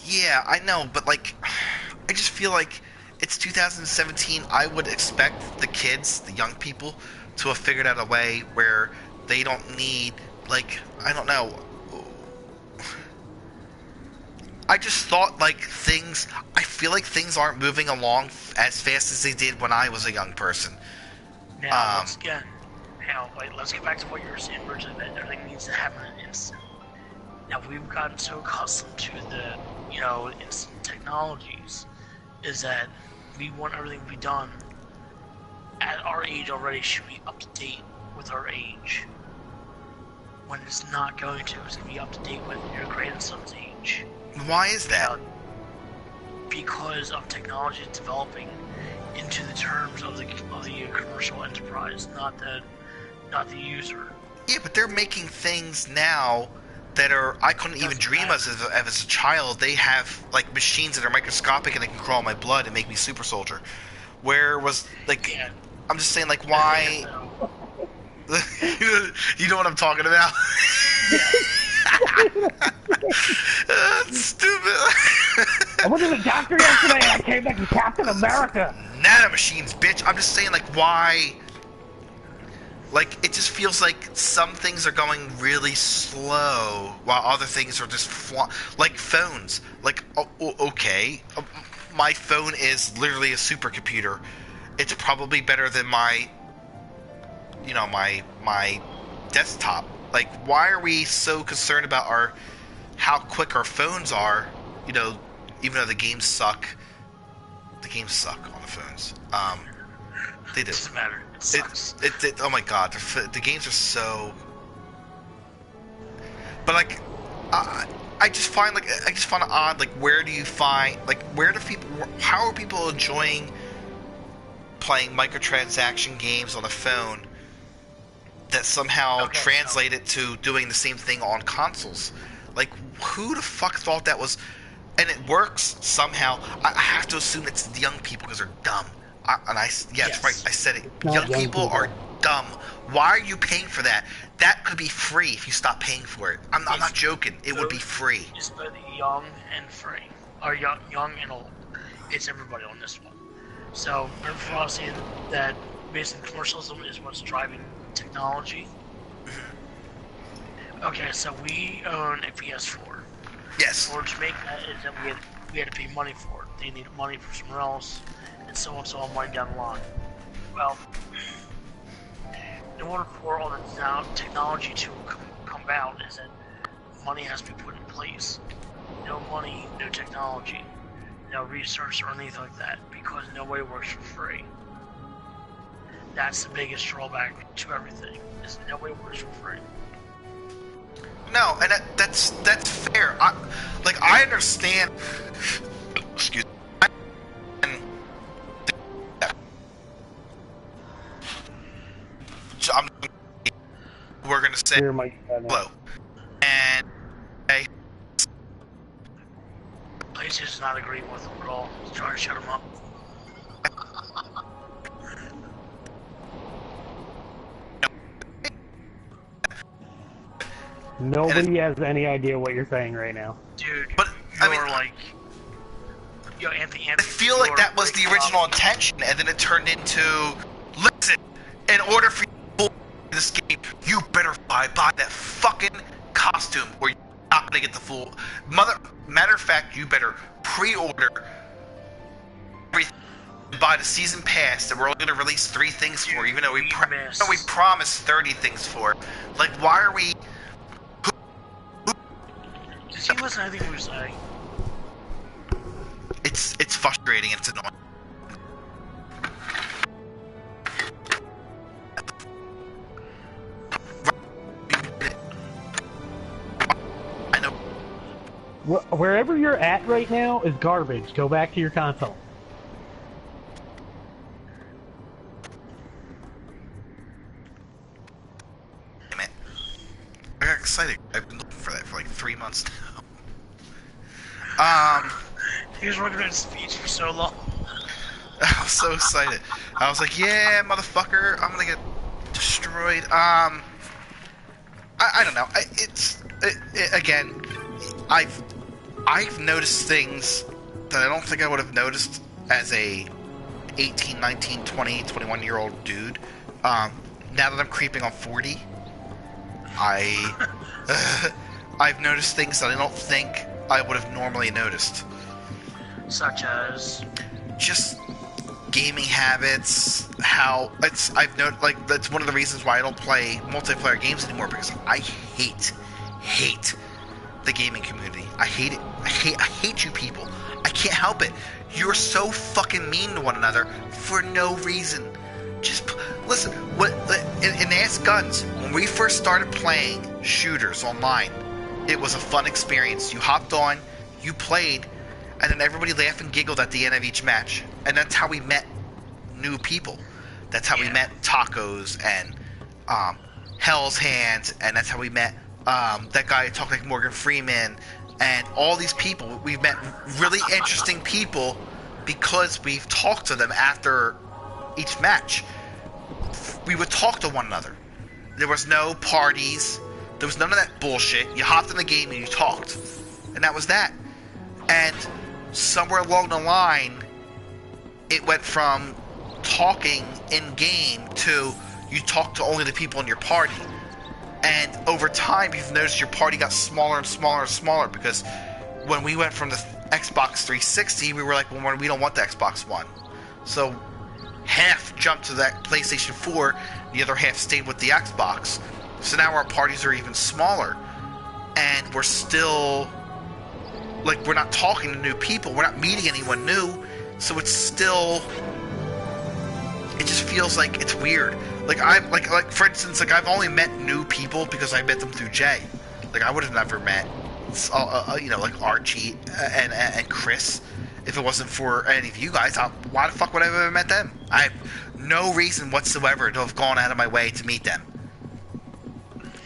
Yeah, I know, but like, I just feel like it's 2017. I would expect the kids, the young people, to have figured out a way where they don't need like, I don't know. I just thought, like, I feel like things aren't moving along as fast as they did when I was a young person. Now, once again, let's get back to what you were saying originally, that everything needs to happen in an instant. Now, we've gotten so accustomed to the, instant technologies, is that we want everything to be done at our age already, should be up to date with our age. When it's not going to, it's going to be up to date with your grandson's age. Why is that? Because of technology developing into the terms of the commercial enterprise, not the user. Yeah, but they're making things now that I couldn't even dream of as a child. They have, like, machines that are microscopic and they can crawl my blood and make me super soldier. Where was, like, yeah. I'm just saying, like, why? You know what I'm talking about? That's stupid. I went to the doctor yesterday and I came back to Captain America. Nanomachines, bitch. I'm just saying, like, why? Like, it just feels like some things are going really slow while other things are just like phones. Like, okay, my phone is literally a supercomputer. It's probably better than my desktop. Like, why are we so concerned about how quick our phones are? Even though the games suck. The games suck on the phones. They do. It doesn't matter. It sucks. Oh my god, the games are so. But like, I just find it odd. Like, how are people enjoying playing microtransaction games on a phone that somehow translate it to doing the same thing on consoles? Like, who the fuck thought that was? And it works somehow. I have to assume it's the young people because they're dumb. Yes, right. I said it. Young people are dumb. Why are you paying for that? That could be free if you stop paying for it. I'm not joking. It would be free. It's both young and free, or young and old. It's everybody on this one. So remember, for us saying that basically commercialism is what's driving technology. Okay, so we own a PS4. Yes. In order to make that, is that we had to pay money for it. They needed money for somewhere else, and so on money down the line. Well, in order for all the technology to come about, is that money has to be put in place. No money, no technology, no research or anything like that, because nobody works for free. That's the biggest drawback to everything, is nobody works for free. No, and that's fair. I understand. Excuse me. We're gonna say hello, and PlayStation's not agreeing with them at all. Trying to shut them up. Nobody has any idea what you're saying right now. Dude, but Anthony, I feel like that was the original intention, and then it turned into, listen, in order for you to escape, you better buy that fucking costume, or you're not gonna get the full. Matter of fact, you better pre-order everything, buy the season pass that we're only gonna release 3 things for, even though we promised 30 things for. Like, why are we? Did you listen to anything we were saying? It's frustrating and it's annoying. I know. Wherever you're at right now is garbage. Go back to your console. Damn it. I got excited. I've been looking for that for like 3 months now. He was working on his speech for so long. I was so excited. I was like, yeah, motherfucker, I'm gonna get destroyed. I don't know. Again, I've noticed things that I don't think I would have noticed as a 18, 19, 20, 21-year-old dude. Now that I'm creeping on 40, I've noticed things that I don't think I would have normally noticed. Such as? Just gaming habits, I've noticed, like, that's one of the reasons why I don't play multiplayer games anymore, because I hate the gaming community. I hate it. I hate you people. I can't help it. You're so fucking mean to one another for no reason. Just listen. In Ask Guns, when we first started playing shooters online, it was a fun experience. You hopped on, you played, and then everybody laughed and giggled at the end of each match. And that's how we met new people. That's how we met Tacos and Hell's Hands, and that's how we met that guy who talked like Morgan Freeman, and all these people. We've met really interesting people because we've talked to them after each match. We would talk to one another. There was no parties. There was none of that bullshit. You hopped in the game and you talked. And that was that. And somewhere along the line, it went from talking in-game to you talk to only the people in your party. And over time, you've noticed your party got smaller and smaller and smaller, because when we went from the Xbox 360, we were like, well, we don't want the Xbox One. So half jumped to that PlayStation 4, the other half stayed with the Xbox. So now our parties are even smaller, and we're still, like, we're not talking to new people, we're not meeting anyone new, so it's still, it just feels like it's weird. Like, I'm like for instance, like, I've only met new people because I met them through Jay. Like, I would have never met you know, like Archie and Chris if it wasn't for any of you guys. Why the fuck would I have ever met them? I have no reason whatsoever to have gone out of my way to meet them.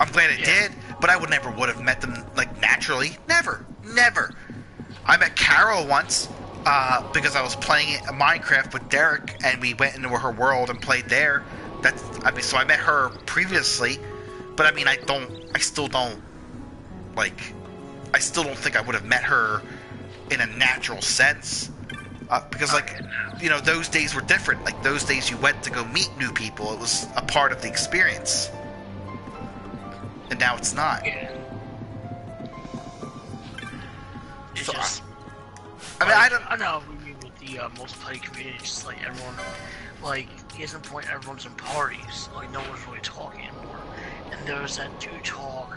I'm glad I did, but I would have met them, like, naturally. Never. I met Carol once because I was playing Minecraft with Derek, and we went into her world and played there. So I met her previously, but I mean, I still don't think I would have met her in a natural sense, because, like, you know, those days were different. Like, those days you went to go meet new people. It was a part of the experience, and now it's not. Yeah. It's So, just, I mean, I know what we mean with the multiplayer community. It's just like everyone, like, here's the point: everyone's in parties. Like, no one's really talking anymore. And those that do talk,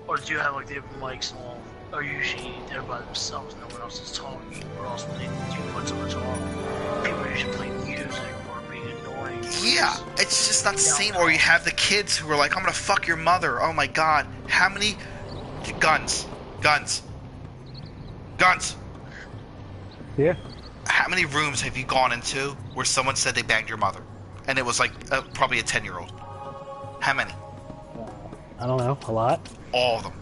or do have, like, their mics on, are usually they're by themselves. No one else is talking. Or else when they do put someone to talk, people are usually playing music or being annoying. Yeah, it's just not the same. Or you have the kids who are like, I'm gonna fuck your mother. Oh my god. How many guns? Yeah. How many rooms have you gone into where someone said they banged your mother? And it was like probably a 10-year-old. How many? I don't know. A lot. All of them.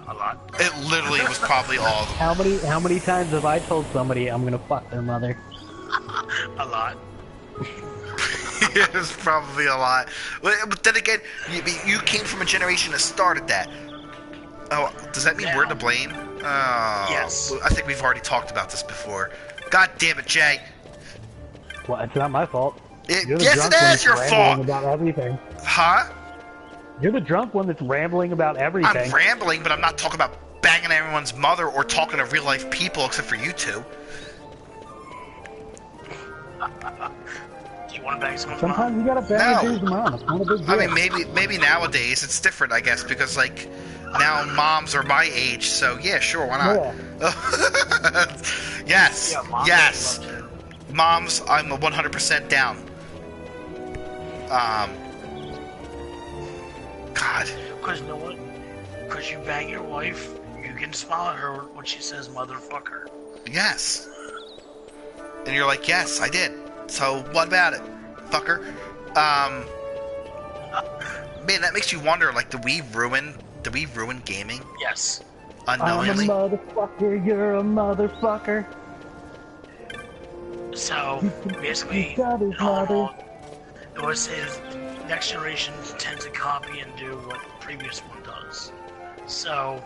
A lot. It literally was probably all of them. How many times have I told somebody I'm gonna fuck their mother? A lot. It was probably a lot. But then again, you came from a generation that started that. Oh, does that mean we're to blame? Oh, Yes. I think we've already talked about this before. God damn it, Jay. Well, it's not my fault. Yes, You're the it drunk one is that's your rambling fault. about everything. Huh? You're the drunk one that's rambling about everything. I'm rambling, but I'm not talking about banging everyone's mother or talking to real life people except for you two. Do you want to bang someone's Sometimes mom? you gotta bang No. a dude's mom. It's not a big deal. I mean, maybe nowadays it's different, I guess, because, like, now moms are my age, so yeah, sure, why not? Yes, Yeah, moms yes. would love to. Moms, I'm 100% down. God. Because you know what? Because you bang your wife, you can smile at her when she says motherfucker. Yes. And you're like, yes, I did. So what about it, fucker? Man, that makes you wonder. Like, did we ruin gaming Yes. unknowingly? I'm a motherfucker, you're a motherfucker. So, basically, got his mother. it always says next generations tend to copy and do what the previous one does. So,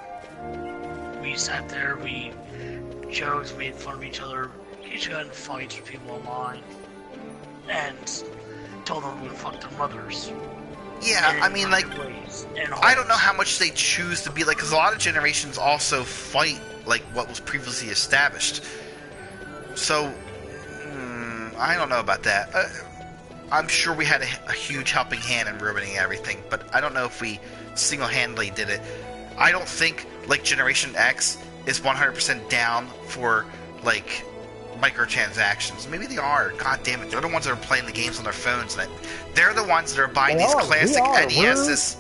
we sat there, we joked, made fun of each other, each got in fights with people online, and told them we fucked their mothers. Yeah, I mean, like, ways, I don't know how much they choose to be like, because a lot of generations also fight like what was previously established. So, I don't know about that. I'm sure we had a huge helping hand in ruining everything, but I don't know if we single-handedly did it. I don't think, like, Generation X is 100% down for, like, microtransactions. Maybe they are. God damn it. They're the ones that are playing the games on their phones. And they're the ones that are buying these classic NESs.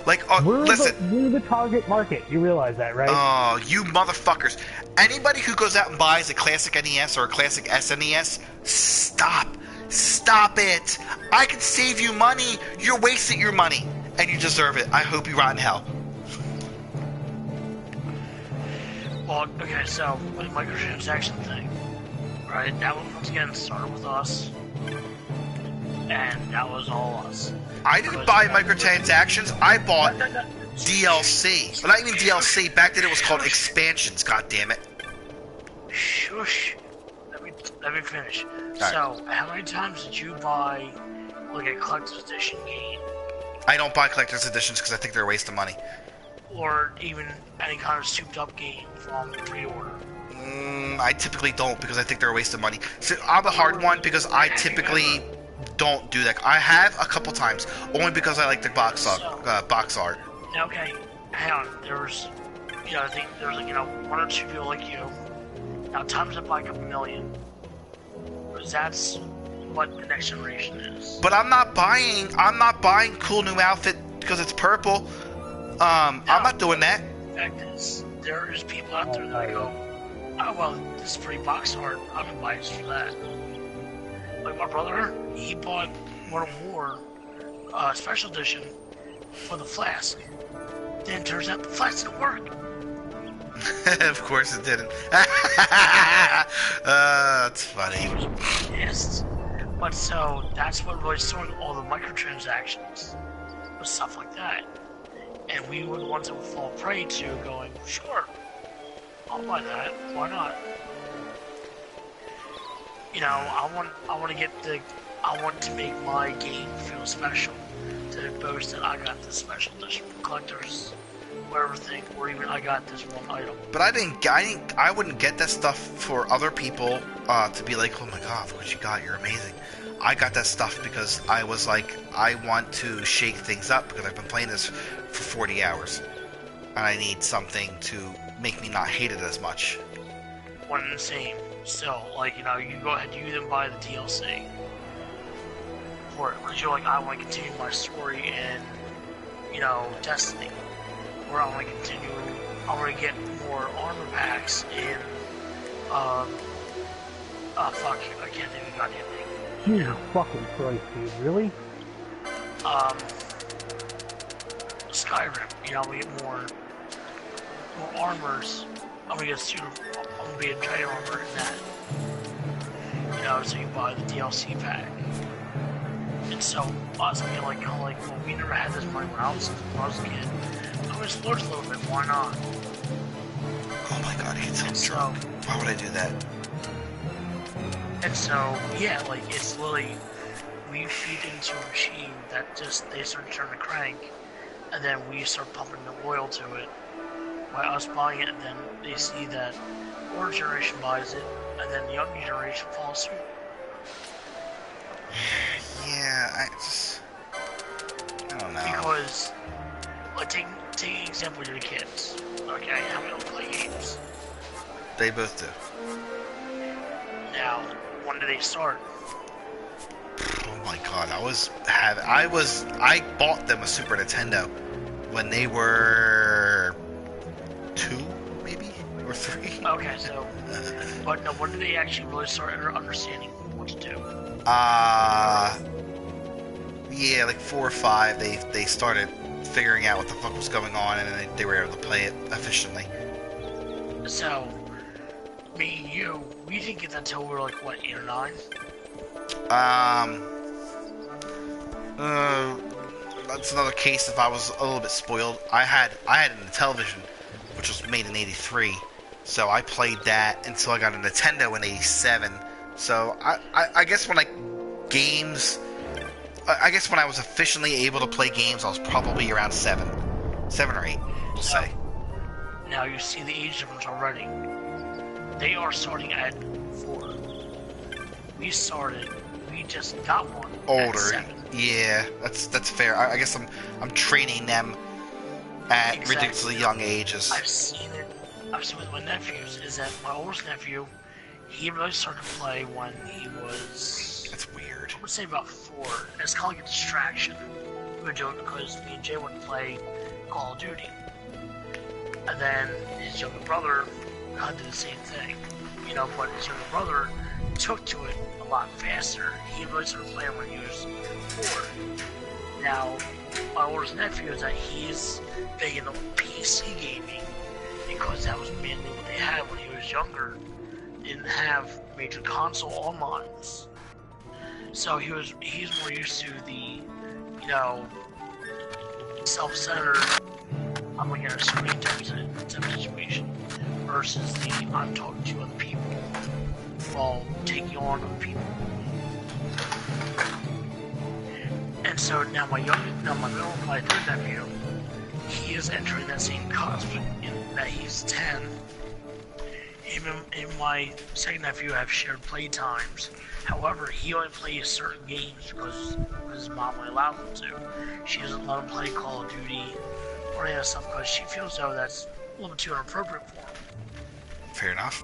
Like, listen. We're the target market. You realize that, right? Oh, you motherfuckers. Anybody who goes out and buys a classic NES or a classic SNES, stop. Stop it. I can save you money. You're wasting your money. And you deserve it. I hope you rot in hell. Well, okay, so, the microtransaction thing, right? That was, once again, started with us. And that was all us. I didn't buy microtransactions. I bought DLC. Well, not even DLC. Back then it was called expansions, God damn it. Shush. Let me finish. Right. So, how many times did you buy, like, a collector's edition game? I don't buy collector's editions because I think they're a waste of money. Or even any kind of souped-up game from pre-order? I typically don't because I think they're a waste of money. So I'm a hard one because I typically don't do that. I have a couple times, only because I like the box art. Okay, hang on. There's, I think there's, like, one or two people like you. Now times it by a million. Because that's what the next generation is. But I'm not buying cool new outfit because it's purple. I'm not doing that. The fact is, there is people out there that go, oh, well, this is free box art. I can buy it just for that. Like my brother, he bought World of War special edition for the flask. Then it turns out the flask didn't work. Of course it didn't. That's funny. Yes. But so, that's what really started all the microtransactions. Was stuff like that. And we were the ones that would fall prey to going, sure, I'll buy that. Why not? I want to make my game feel special. To boast that I got this special edition from collectors, whatever thing, or even I got this one item. But I wouldn't get that stuff for other people to be like, oh my god, what you got, you're amazing. I got that stuff because I was like, I want to shake things up because I've been playing this for 40 hours. And I need something to make me not hate it as much. One and the same. Still, like, you go ahead, you then buy the DLC for it. Because you're like, I want to continue my story in, Destiny. Or I want to get more armor packs in, fuck, I can't think of the goddamn name. Jesus fucking Christ, dude, really? Skyrim, we get more armors. I'm gonna get I'm gonna be a giant armor in that. So you buy the DLC pack. And so us being like, well, we never had this money when I was a kid. I'm gonna splurge a little bit, why not? Oh my god, I get so drunk. Why would I do that? And so, yeah, like, it's literally, we feed into a machine that just, they start to turn the crank, and then we start pumping the oil to it. By us buying it, and then they see that older generation buys it, and then the younger generation follows suit. Yeah, I don't know. Because, like, take an example of your kids. Okay, how many of them play games? They both do. Now, when do they start? Oh my god, I bought them a Super Nintendo when they were 2, maybe, or 3. Okay, so, but no, when did they actually really start understanding what to do? Yeah, like 4 or 5, they started figuring out what the fuck was going on, and then they were able to play it efficiently. So, me and you, we didn't get that until we were like, what, 8 or 9? That's another case if I was a little bit spoiled. I had a television, which was made in '83, so I played that until I got a Nintendo in '87. So I guess when games I guess when I was efficiently able to play games, I was probably around 7 or 8, we'll say. Now you see the age difference already. They are starting at 4. We just got one Older. at 7. Yeah, that's fair. I guess I'm training them at ridiculously young ages. I've seen it with my nephews, is that my oldest nephew, he really started to play when he was... That's weird. I would say about 4. And it's kind of like a distraction. We would do it because me and Jay would play Call of Duty. And then his younger brother did the same thing. You know, but his younger brother took to it a lot faster. He really started playing when he was 4. Now, my oldest nephew is that he's big into PC gaming because that was mainly what they had when he was younger. They didn't have major console onlines. So he's more used to the, you know, self-centered, I'm looking at a screen type of situation versus the I'm talking to other people while taking on other people. And so now my third nephew, he is entering that same cusp in that he's 10. Him and my second nephew have shared play times. However, he only plays certain games because his mom only allows him to. She doesn't let him play Call of Duty or any of that stuff because she feels though that's a little bit too inappropriate for him. Fair enough.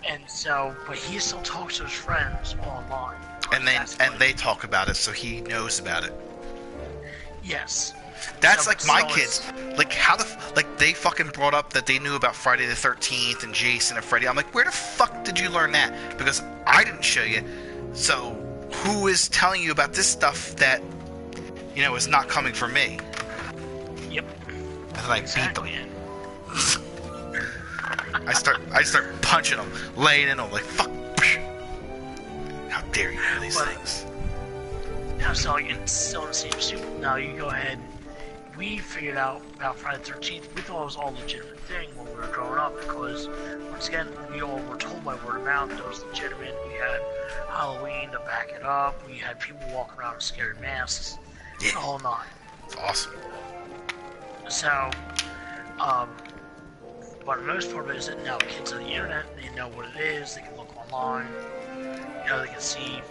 And so, but he still talks to his friends online. And they talk about it, so he knows about it. Yes. That's so, like my kids. Like they fucking brought up that they knew about Friday the 13th and Jason and Freddy. I'm like, where the fuck did you learn that? Because I didn't show you. So who is telling you about this stuff that, you know, is not coming from me? Yep. And then I exactly. beat them. I start punching them, laying in them like fuck. How dare you know these things? Now, so it's still in the same suit. Now you go ahead. We figured out about Friday the 13th. We thought it was all a legitimate thing when we were growing up because, once again, we all were told by word of mouth that it was legitimate. We had Halloween to back it up. We had people walking around with scary masks. Yeah. The whole 9. It's awesome. So, but the most part of it is that now kids on the internet, they know what it is. They can look online. You know, they can see.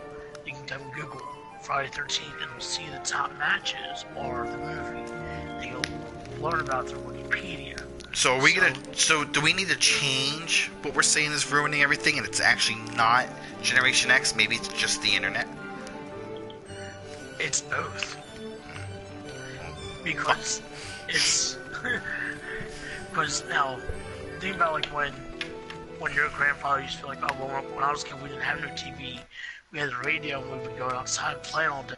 You can type in Google Friday 13th and see the top matches or the movie. They can learn about their Wikipedia. So are we gonna? So do we need to change what we're saying is ruining everything, and it's actually not Generation X? Maybe it's just the internet. It's both. Because it's because now think about like when your grandfather used to be like, oh, well, when I was a kid we didn't have no TV. We had the radio and we would go outside playing all day.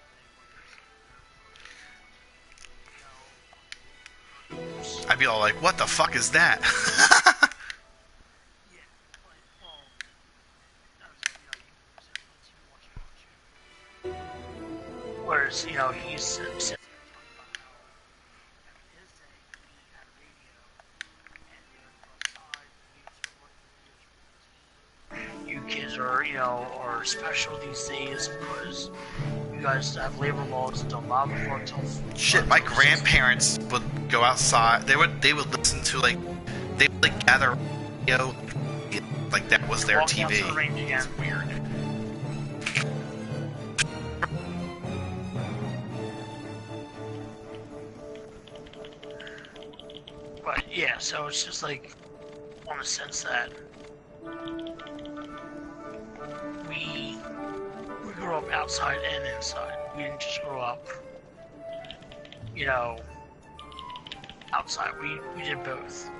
I'd be all like, what the fuck is that? Whereas, you know, he's said you kids are, you know, are special these days because you guys have labor laws that don't allow before until shit. My grandparents would go outside. They would listen to like they would like gather radio, like that was their walking TV. Out to the range again, weird. But yeah, so it's just like on the sense that we grew up outside and inside. We didn't just grow up, you know, outside. We did both.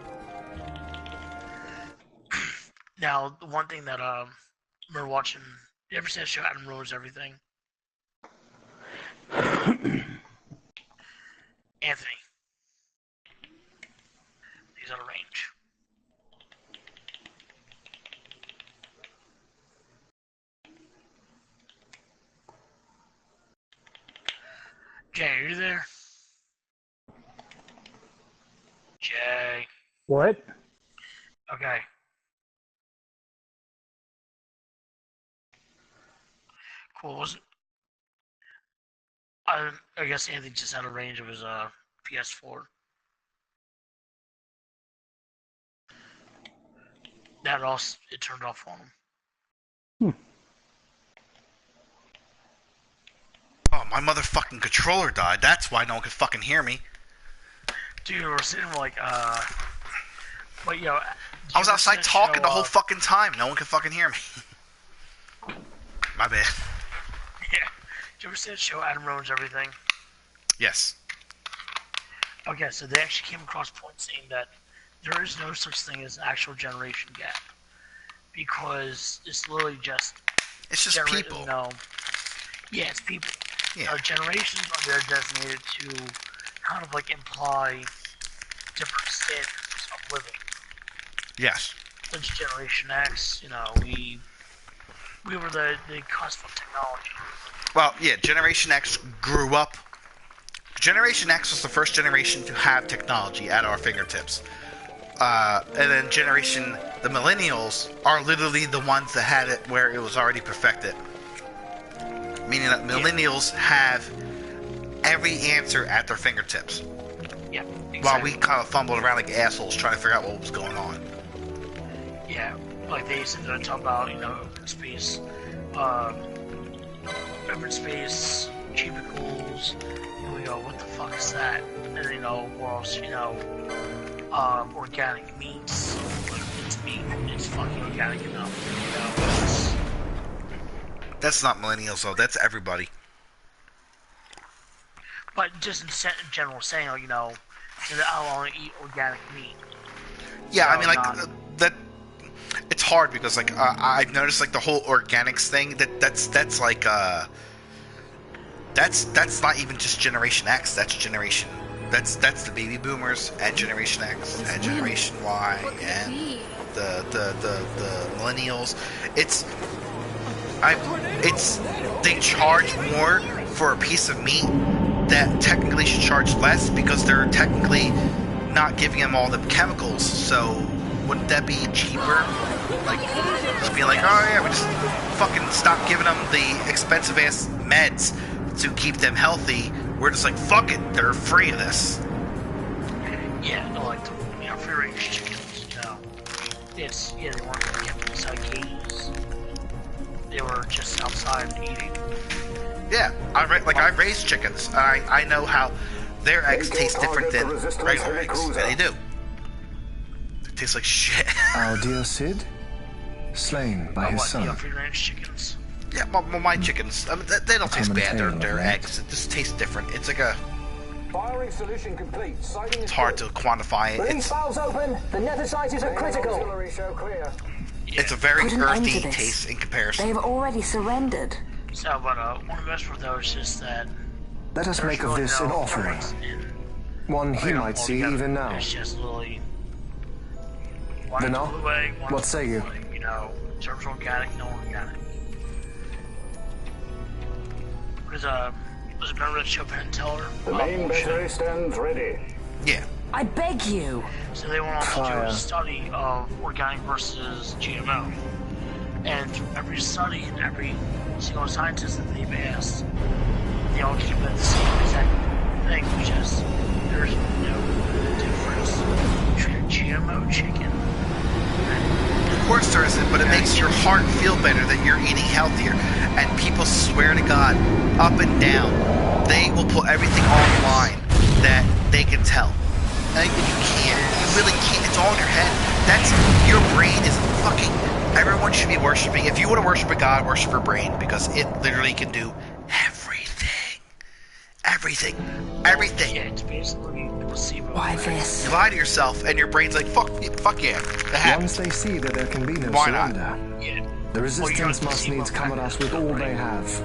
Now, the one thing that we're watching. You ever see that show Adam Rules Everything? Anthony. He's on a range. Jay, are you there? Jay. What? Okay. Cool. I guess Anthony just out of range of his PS4. That also it turned off on him. Oh, my motherfucking controller died. That's why no one could fucking hear me. Dude, we're sitting like but yo, I was outside talking the whole fucking time. No one could fucking hear me. My bad. Yeah. Did you ever see that show Adam Ruins Everything? Yes. Okay, so they actually came across a point saying that there is no such thing as actual generation gap. Because it's literally just... It's just people. You know, yeah, it's people. Yeah. Generations are there designated to kind of like imply different standards of living. Yes. Since Generation X, you know, we were the cusp of technology. Well, yeah, Generation X grew up. Generation X was the first generation to have technology at our fingertips. And then the millennials are literally the ones that had it where it was already perfected. Meaning that millennials have every answer at their fingertips. Yeah, exactly. While we kind of fumbled around like assholes trying to figure out what was going on. Yeah, like they used to talk about, you know, open space, cubicles, and we go, what the fuck is that? And you know, or else, you know, organic meats. It's meat. It's fucking organic enough. You know, That's not millennials though. That's everybody. But just in general, saying, like, you know, I want to eat organic meat. Yeah, I mean, like that. It's hard because like I've noticed like the whole organics thing. That's like that's not even just Generation X. That's generation. That's the baby boomers and Generation X and Generation Y and the millennials. They charge more for a piece of meat that technically should charge less because they're technically not giving them all the chemicals. So wouldn't that be cheaper? Like just being like, oh yeah, we just fucking stop giving them the expensive ass meds to keep them healthy. We're just like, fuck it, they're free of this. Yeah, no, like the free range chickens, you know. They weren't kept inside cages. They were just outside eating. Yeah, I raise chickens. I know how their eggs taste different than regular eggs. And they do. They taste like shit. Our dear Sid, slain by his son. Free range chickens. Yeah, well, my chickens, I mean, they don't taste bad. They're eggs. It just tastes different. It's like a... Firing solution complete. It's hard to quantify it. Release valves open. The nether sites are critical. It's a very earthy taste in comparison. They've already surrendered. So, but one of the best for those is that... Let us make of this an offering. One he might see even now. It's just literally... Vinal, what say you? You know, in terms of organic, no organic. Because, remember that show Penn Teller? The main battery stands ready. Yeah. I beg you. So they went on to do a study of organic versus GMO. And through every study and every single scientist that they've asked, they all came up with the same exact thing, which is there's no difference between a GMO chicken. Of course there isn't, but it makes your heart feel better that you're eating healthier. And people swear to God, up and down, they will put everything on the line that they can tell. And you can't. You really can't. It's all in your head. Your brain is fucking... Everyone should be worshiping. If you want to worship a god, worship your brain, because it literally can do everything. Everything. Everything. Yeah, it's basically placebo. Why this? You lie to yourself, and your brain's like, fuck yeah. That happens. Once they see that there can be no Why surrender, not? Yeah. the resistance must needs come at us with all they have.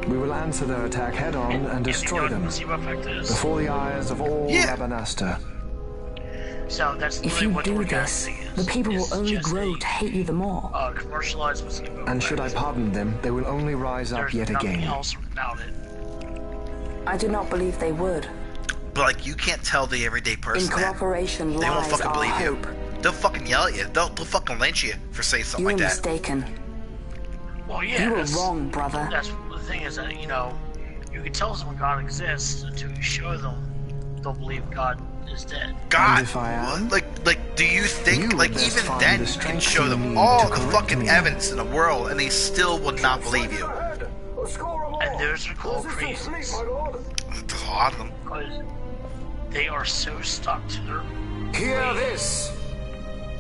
We will answer their attack head-on and destroy them before the eyes of all Rabanasta. So that's if you do this, the people will only grow to hate you the more. Commercialized placebo. And should I pardon them, they will only rise up yet again. Else about it. I do not believe they would. But like, you can't tell the everyday person In cooperation that. They won't lies fucking our believe hope. you. They'll fucking yell at you. They'll fucking lynch you for saying something You're like that. mistaken. Well, yeah, You were wrong, brother. That's the thing is that, you know, You can tell someone God exists until you show them they'll believe God is dead. God, if I am, like, do you think, you like, would best even find then the you can strength show you them need all to the correct fucking me. evidence in the world, and they still will not believe you. And those are called crazies. There's a lot of them. Because they are so stuck to their Hear this.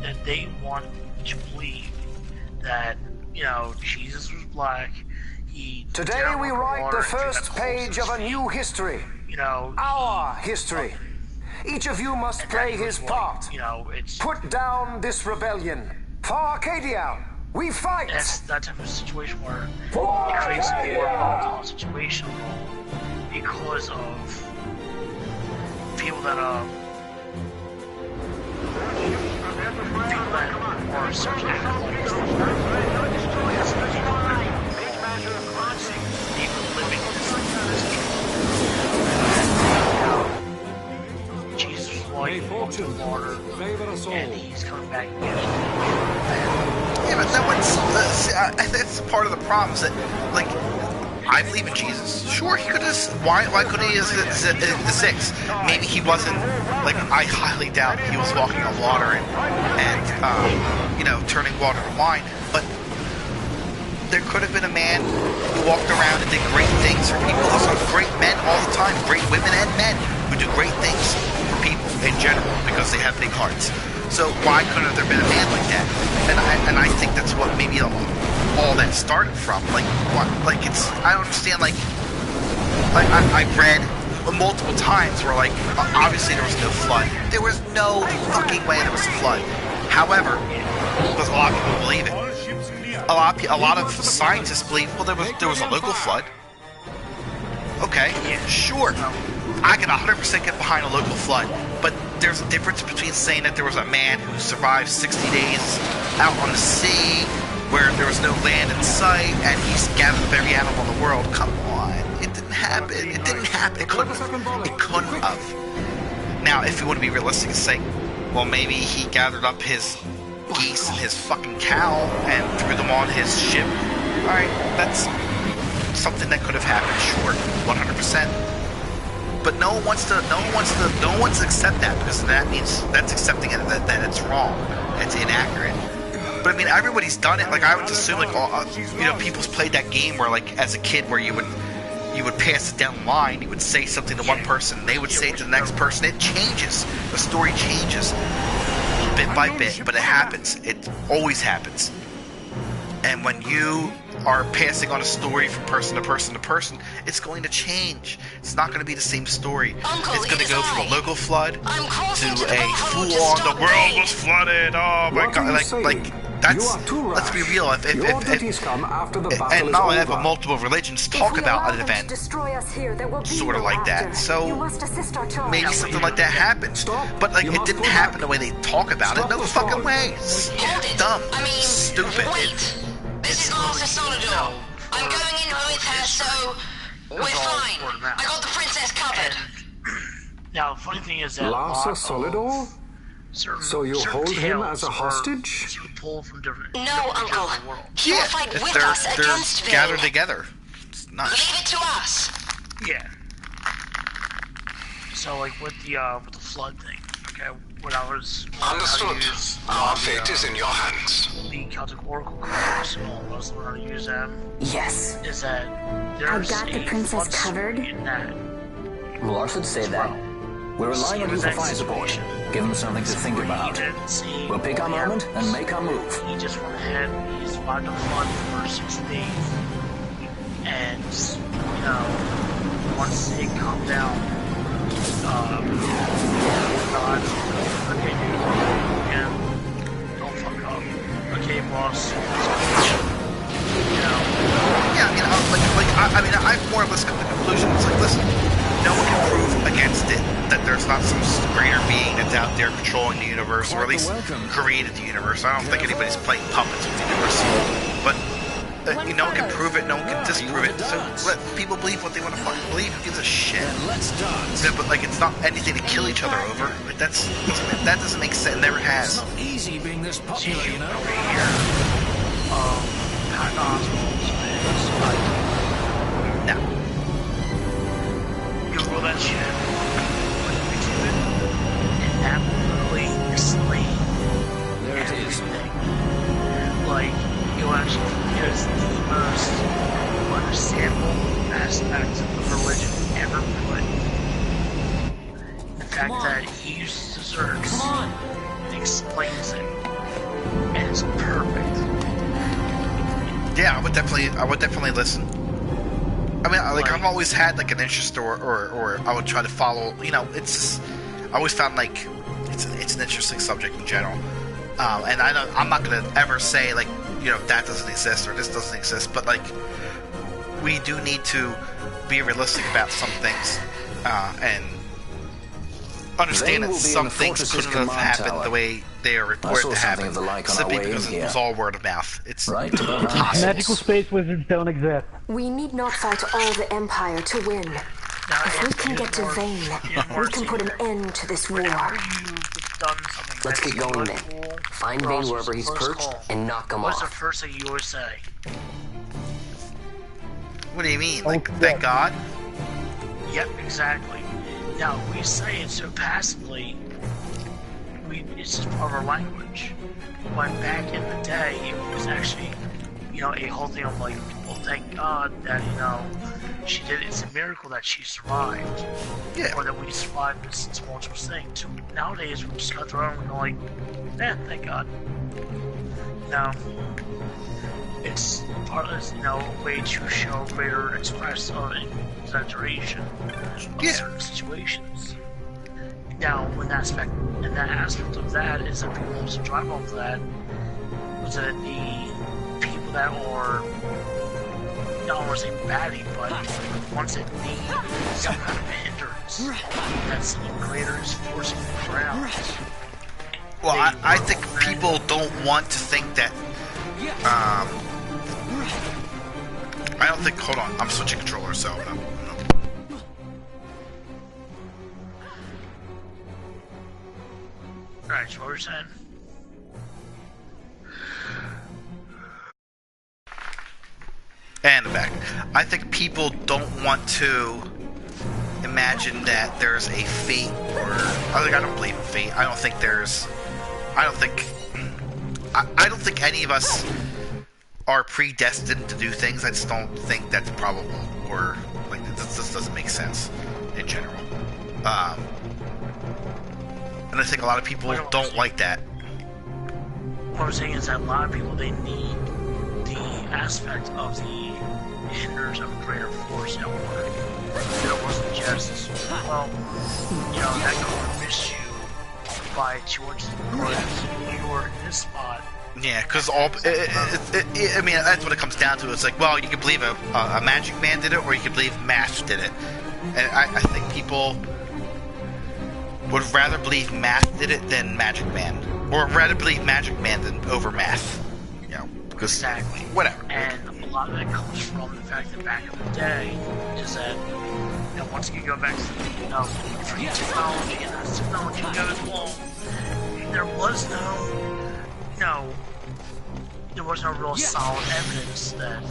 that they want to believe that, you know, Jesus was black. Today we write the first page of a new history. You know, Our history. Each of you must play his part. You know, it's Put down this rebellion. For Arcadia, we fight! that's that type of situation where it creates a more volatile situation because of people that are such accolades. Jesus was like walked the water, and he's coming back again. Yeah, but that one's that's part of the problem. Is that, like, I believe in Jesus. Sure, he could have. Why couldn't he have the six? Maybe he wasn't. Like, I highly doubt he was walking on water and you know, turning water to wine. But there could have been a man who walked around and did great things for people. There's some great men all the time, great women and men who do great things for people in general because they have big hearts. So why couldn't there have been a man like that? And I think that's what maybe all that started from. Like, what? Like, it's, I don't understand. Like I've read multiple times where, like, obviously there was no flood. There was no fucking way there was a flood. However, because a lot of people believe it. A lot of scientists believe, well, there was a local flood. Okay, sure. I can 100% get behind a local flood, but there's a difference between saying that there was a man who survived 60 days out on the sea where there was no land in sight and he's gathered up every animal in the world. Come on, it didn't happen. It didn't happen. It couldn't have. Now, if you want to be realistic and say, well, maybe he gathered up his geese and his fucking cow and threw them on his ship. Alright, that's something that could have happened, sure, 100%. But no one wants to accept that, because that means that's accepting it, that it's wrong, it's inaccurate. But I mean, everybody's done it. Like, I would assume, like, you know, people's played that game where, like, as a kid, where you would pass it down the line, you would say something to one person, they would say it to the next person. It changes. The story changes bit by bit, but it happens. It always happens. And when you are passing on a story from person to person to person, it's going to change. It's not going to be the same story. It's going to go from a local flood to a full-on, the world was flooded. Oh my god! Like that's, let's be real. If and not only that, but multiple religions talk about an event sort of like that. So maybe something like that happened. But, like, it didn't happen the way they talk about it. No fucking way. It's dumb. Stupid. This is Master Solidor. I'm going in with her, so we're fine. I got the princess covered. Now, the funny thing is that Master Solidor? So you'll hold him as a hostage? No, Uncle. He will fight with us against Vil. Gathered together. It's nuts. Leave it to us. Yeah. So, like, with the flood thing, okay, when I was... Understood. Our fate is in your hands. The Celtic Oracle cards, and all those that are to use them. Yes. Is that I've there's got the princess covered. In that. Well, I should say that. We're relying on you for fire support. Give them something to think about. We'll pick our moment and make our move. He just went ahead, he survived the flood for 6 days. And, you know, once it calmed down, God, okay, dude, again, don't fuck up. Okay, boss. You know. Yeah, you know, I mean, I've more or less come to the conclusion. It's like, listen, no one can prove against it that there's not some greater being that's out there controlling the universe, or at least created the universe. I don't think anybody's playing puppets with the universe. But no one can prove it, no one can disprove it. So let people believe what they want to fucking believe. Who gives a shit? Yeah, but, like, it's not anything to kill each other over. Like, that doesn't make sense. It never has. It's not easy being this popular, you know. No. Google that shit, put YouTube in, and that will literally explain everything. Like, you'll actually, there's the most understandable aspect of religion ever put. The fact that he uses desserts and explains it, and it's perfect. Yeah, I would definitely listen. I mean, like I've always had like an interest, or I would try to follow. You know, it's just, I always found like it's an interesting subject in general. And I'm not gonna ever say like, you know, that doesn't exist or this doesn't exist, but like we do need to be realistic about some things and understand that some things couldn't have happened the way they are reported to happen, simply because it was all word of mouth. It's impossible. Magical space wizards don't exist. We need not fight all the Empire to win. If we can get to Vane, we can put an end to this war. Let's get going then. Find Vane wherever he's perched and knock him off. What's the first thing you always say? What do you mean? Like, thank God? Yep, exactly. Now, we say it so passively, it's just part of our language. But back in the day, it was actually, you know, a whole thing of like, well, thank God that, you know, she did it. It's a miracle that she survived. Yeah. Or that we survived this tumultuous thing. So nowadays, we just cut through and we're like, yeah, thank God. No. It's part of this, you know, a way to show greater exaggeration of certain situations. Now, that aspect of that is that people also drive off of that, was that the people that are, I don't want to say baddie, but ones that need some kind of hindrance, that something greater is forcing them around. Well, I think people don't want to think that, I don't think, hold on, I'm switching controllers, so no. Alright, so what we're saying? And back. I think people don't want to imagine that there's a fate, or I don't believe in fate. I don't think any of us are predestined to do things. I just don't think that's probable, or like this doesn't make sense in general. And I think a lot of people don't like that. What I'm saying is that a lot of people, they need the aspect of the hinders of greater force at work. It wasn't just, well, you know, that car missed you by 2 inches, you were in this spot. Yeah, because I mean, that's what it comes down to. It's like, well, you can believe a magic man did it, or you can believe math did it. And I think people would rather believe math did it than magic man, or rather believe magic man than over math. You know, because exactly. Whatever. And a lot of it comes from the fact that back in the day, is that, you know, once you go back to, you know, free technology, and as technology goes along, there was no real solid evidence that,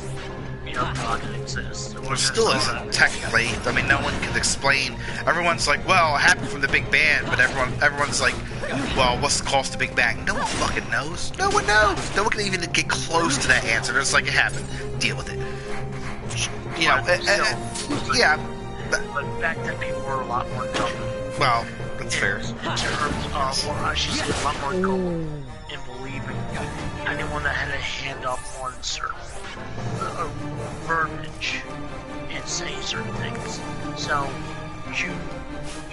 you know, God didn't exist. There still isn't, technically. I mean, no one can explain. Everyone's like, well, it happened from the Big Bang, but everyone's like, well, what's the cause of the Big Bang? No one fucking knows. No one knows. No one can even get close to that answer. They're just like, it happened. Deal with it. You know, yeah. But back then, people were a lot more dumb. Well, that's fair. In terms of, or I should say, a lot more gullible in believing anyone that had a hand up on certain verbiage and saying certain things. So, you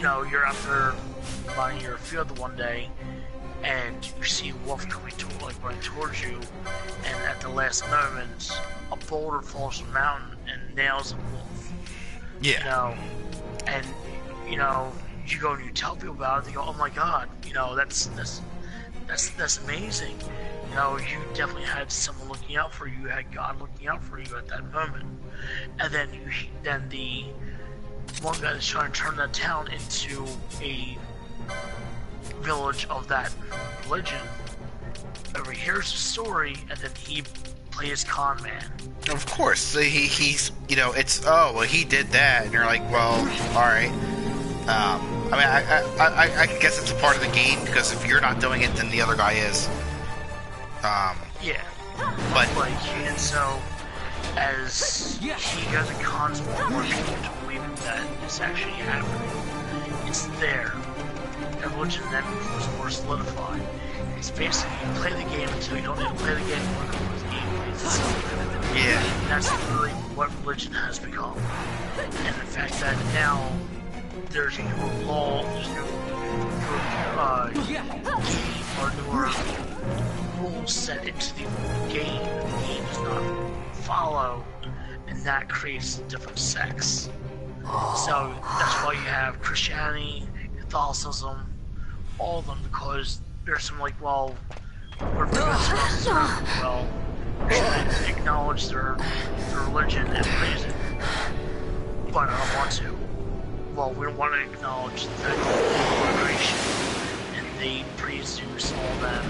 know, you're out there on your field one day, and you see a wolf coming running towards you, and at the last moment, a boulder falls from the mountain and nails the wolf. Yeah. You know, and you know, you go and you tell people about it. They go, "Oh my God, you know, that's amazing." You know, you definitely had someone looking out for you. You had God looking out for you at that moment. And then the one guy that's trying to turn that town into a village of that religion overhears the story, and then he play as con man. Of course, so he's it's he did that, and you're like, well, all right. I guess it's a part of the game because if you're not doing it, then the other guy is. Yeah. But and so as he goes and cons more people to believe that it's actually happening, it's there. And religion then becomes more solidified. It's basically you play the game until you don't need to play the game anymore because the game plays itself. Yeah. And that's really what religion has become. And the fact that now there's newer law, there's newer rules set into the game that the game does not follow, and that creates different sects. So that's why you have Christianity, Catholicism, all of them, because there's some like, well, we're well, we should acknowledge their religion and praise it, but I don't want to. Well, we don't want to acknowledge that creation, and they praise Zeus and all that.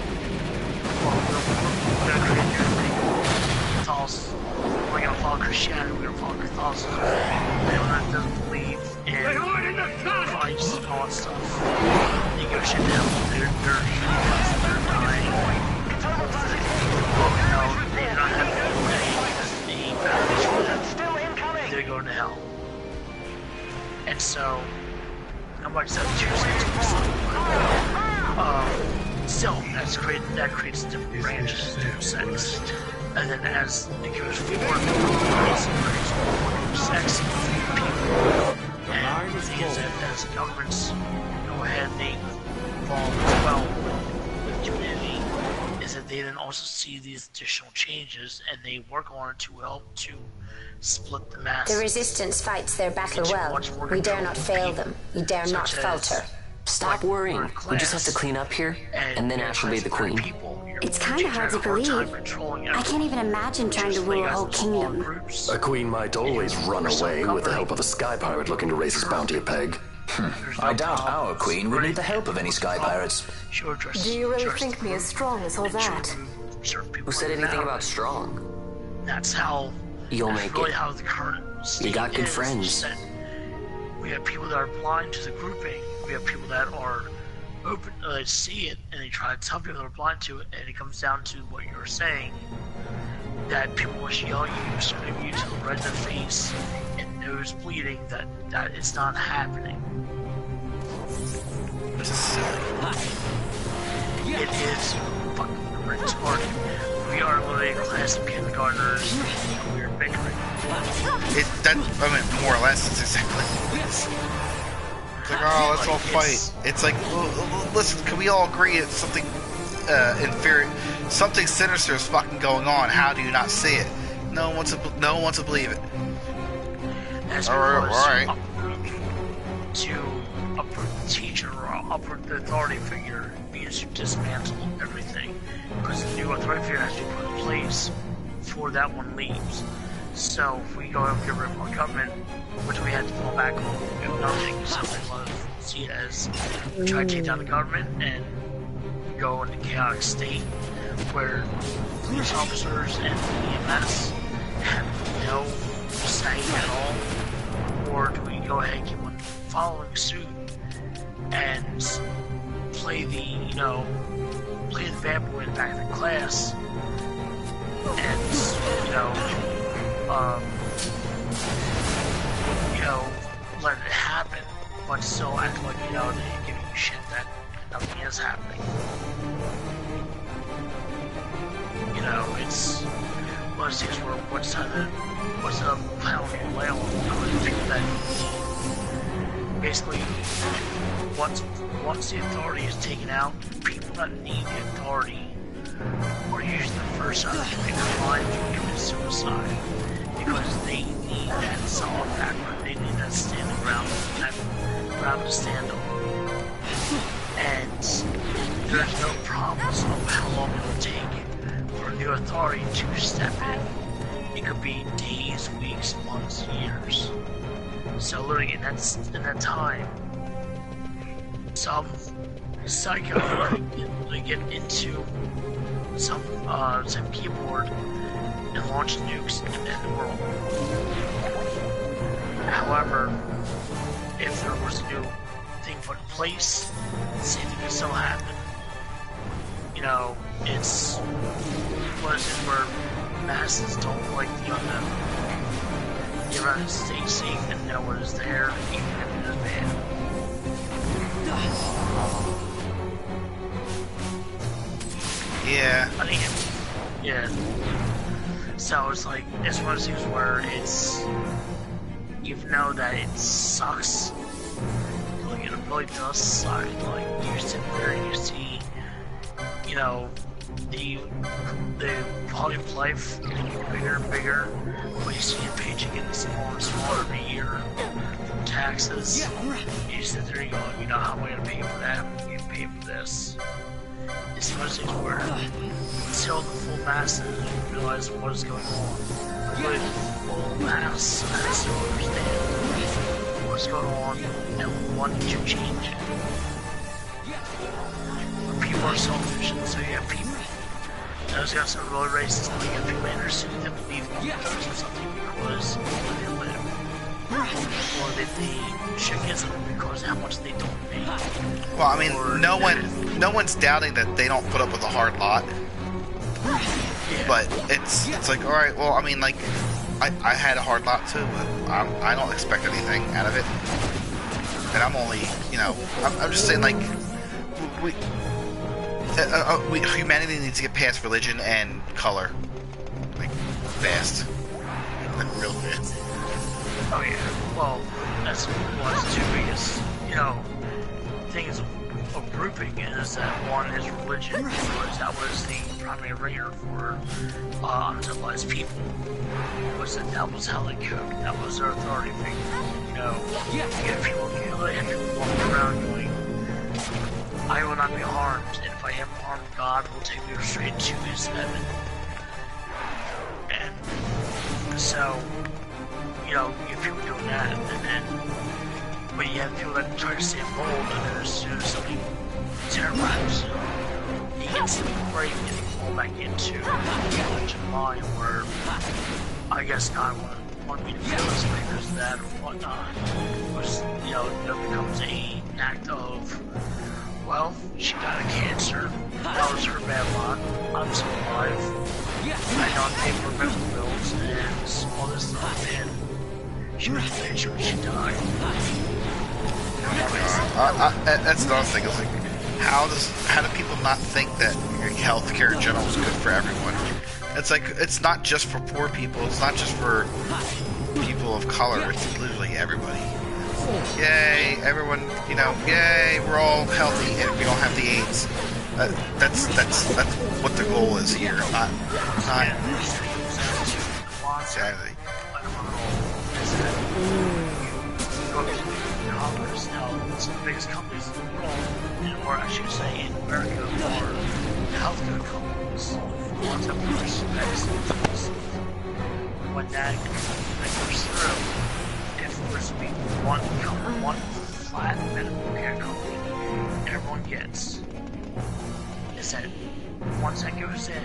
Well, we're going to create their thing. Catholicism. We're going to follow Christianity, we're going to follow Catholicism. Anyone that doesn't believe in Christ and all that stuff, they go shit down. They're dying. They do not have any boundaries for them. They're going to hell. And so, I might just have two sects. That creates different branches, different sects. And then as it goes forward, it also creates more sects and people. And the thing is that as governments go ahead and they evolve as well with the community, is that they then also see these additional changes and they work on it to help to split the masses. The resistance fights their battle well. We dare not fail them. We dare not falter. Stop worrying. We just have to clean up here, and then Ash will be the queen. It's kind of hard to believe. I can't even imagine trying to rule a whole kingdom. A queen might always run away with the help of a sky pirate looking to raise his bounty a peg. I doubt our queen would need the help of any sky pirates. Do you really think me as strong as all that? Who said anything about strong? That's how... You'll make really it. How the current You got good friends. We have people that are blind to the grouping. We have people that are open, see it, and they try to tell people that are blind to it, and it comes down to what you're saying. That people will yell at you, scream at you till red in the face, and nose bleeding, that it's not happening. It is fucking retarded. We are literally a class of kindergartners, and we're bickering. More or less, it's exactly this. It's like, oh, let's all fight. It's like, listen, can we all agree it's something inferior, something sinister is fucking going on? How do you not see it? No one wants to believe it. As all right. To uproot the teacher or uproot the authority figure means to dismantle everything, because the new authority figure has to be put in place before that one leaves. So if we go and get rid of our government, which we had to fall back on, do nothing, something like see it as try to take down the government and go into chaotic state where police officers and EMS have no say at all, or do we go ahead and keep on following suit and play the bad boy in the back of the class and let it happen, but still act like, they give you shit that nothing is happening. It's one of those things where what's the panel you lay on? That basically, once the authority is taken out, people that need the authority are usually the first to commit crime and commit suicide, because they need that solid background, they need that standing ground, that ground to stand on. And there's no promise of how long it will take for a new authority to step in. It could be days, weeks, months, years. So literally in that time, some psycho they get into some keyboard and launch nukes and end the world. However, if there was a new thing put in place, the same thing could still happen. You know, it's what is it where masses don't like the unknown. You rather stay safe and know what is there, even if it is bad. Yeah. I think yeah. So it's like, it's one of those things where it's, you know that it sucks. Like, it really does suck. Like, you sit there and you see, you know, the quality of life getting bigger and bigger, but you see your paycheck getting smaller and smaller every year from taxes. You sit there and you go, you know, how am I going to pay for that? I'm going to pay for this. It's one of those things where until the full masses realize what is going on, really the full mass has to understand what's going on and want to change it. People are selfish, and so you have people that was got some really racist, and you have people in their city that believe in something because they live, or that they should get something because of how much they don't make. Well, I mean, no one's doubting that they don't put up with a hard lot. Yeah. But it's like, all right, well, I mean, like, I had a hard lot too, but I don't expect anything out of it. And I'm only, you know, I'm just saying, like, humanity needs to get past religion and color, like, fast, like real fast. Oh yeah, well, that's one of the two biggest, you know, things of grouping is that one is religion, because that was the primary ringer for uncivilized people. That was how they cooked, that was their authority figure. You know, you have people walking around going, I will not be harmed, and if I am harmed, God will take me straight to his heaven. And so, you know, you have people doing that, and then, but you have people that try to stay bold, and then as soon as something terrible happens, you get something brave and you fall back into religion line where I guess God wanted me to feel this way because of that or whatnot. Which, you know, it becomes an act of, well, she died of cancer. That was her bad lot. I'm still alive. I know I'm paying for medical bills and all this stuff, and she was a bitch when she died. That's another thing. Is like, how do people not think that healthcare in general is good for everyone? It's like, it's not just for poor people. It's not just for people of color. It's literally everybody. Yay, everyone! You know, yay, we're all healthy and we don't have the AIDS. That's what the goal is here. Not exactly. Congress now, some of the biggest companies in the world, or I should say in America, are healthcare companies. Ones that produce medicines. When that goes through, if there was to be one flat medical care company everyone gets, is that once that goes in,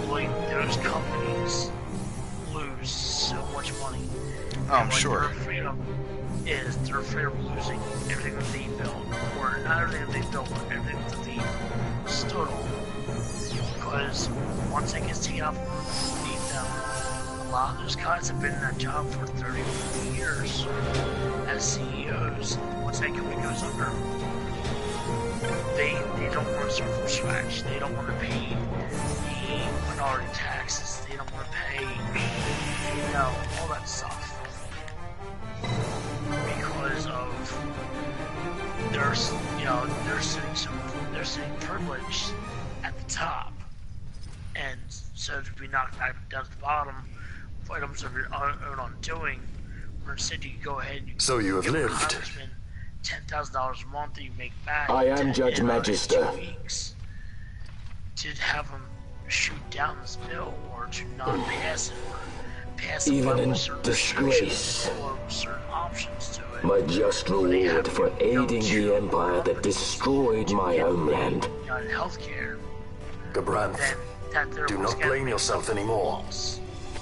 really, those companies lose so much money. Oh, I'm sure. They're afraid of losing everything that they built, or not everything that they built, but everything that they stood on. Because once that gets taken off underneath them, a lot of those guys have been in that job for 30 or 40 years as CEOs. Once that company goes under, they don't want to start from scratch. They don't want to pay the minority taxes. They don't want to pay, you know, all that stuff. Because of they're sitting privileged at the top, and so to be knocked back down to the bottom, for items of your own undoing, or instead you go ahead and so you have lived. $10,000 a month that you make back. I am Judge Magister. 2 weeks to have them shoot down this bill, or to not pass it, or pass it even in with certain disgrace or certain options to it. My just reward for aiding the empire that destroyed my homeland. Healthcare. Gabranth, do not blame yourself anymore.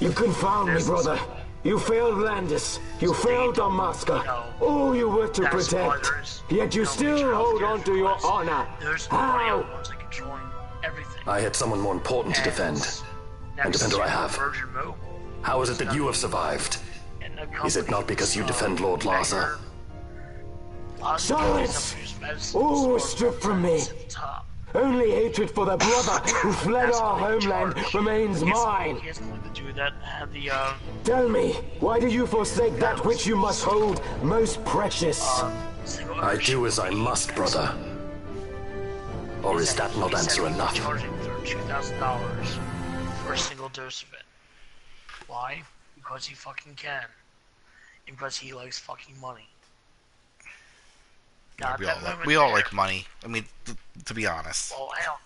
You confound me, brother. You failed Landis. You failed Damaska. All you were to protect. Yet you still hold on to your honor. How? I had someone more important to defend. And defender I have. How is it that you have survived? Is it not because you defend Lord Larsa? Silence! All was stripped from me. Only hatred for the brother who fled our homeland remains mine. Tell me, why do you forsake that which you must hold most precious? I do as I must, brother. Or is that not answer enough? $2,000 for a single dose of it. Why? Because he fucking can. And because he likes fucking money. Yeah, we all like money. I mean, to be honest. Well, hell,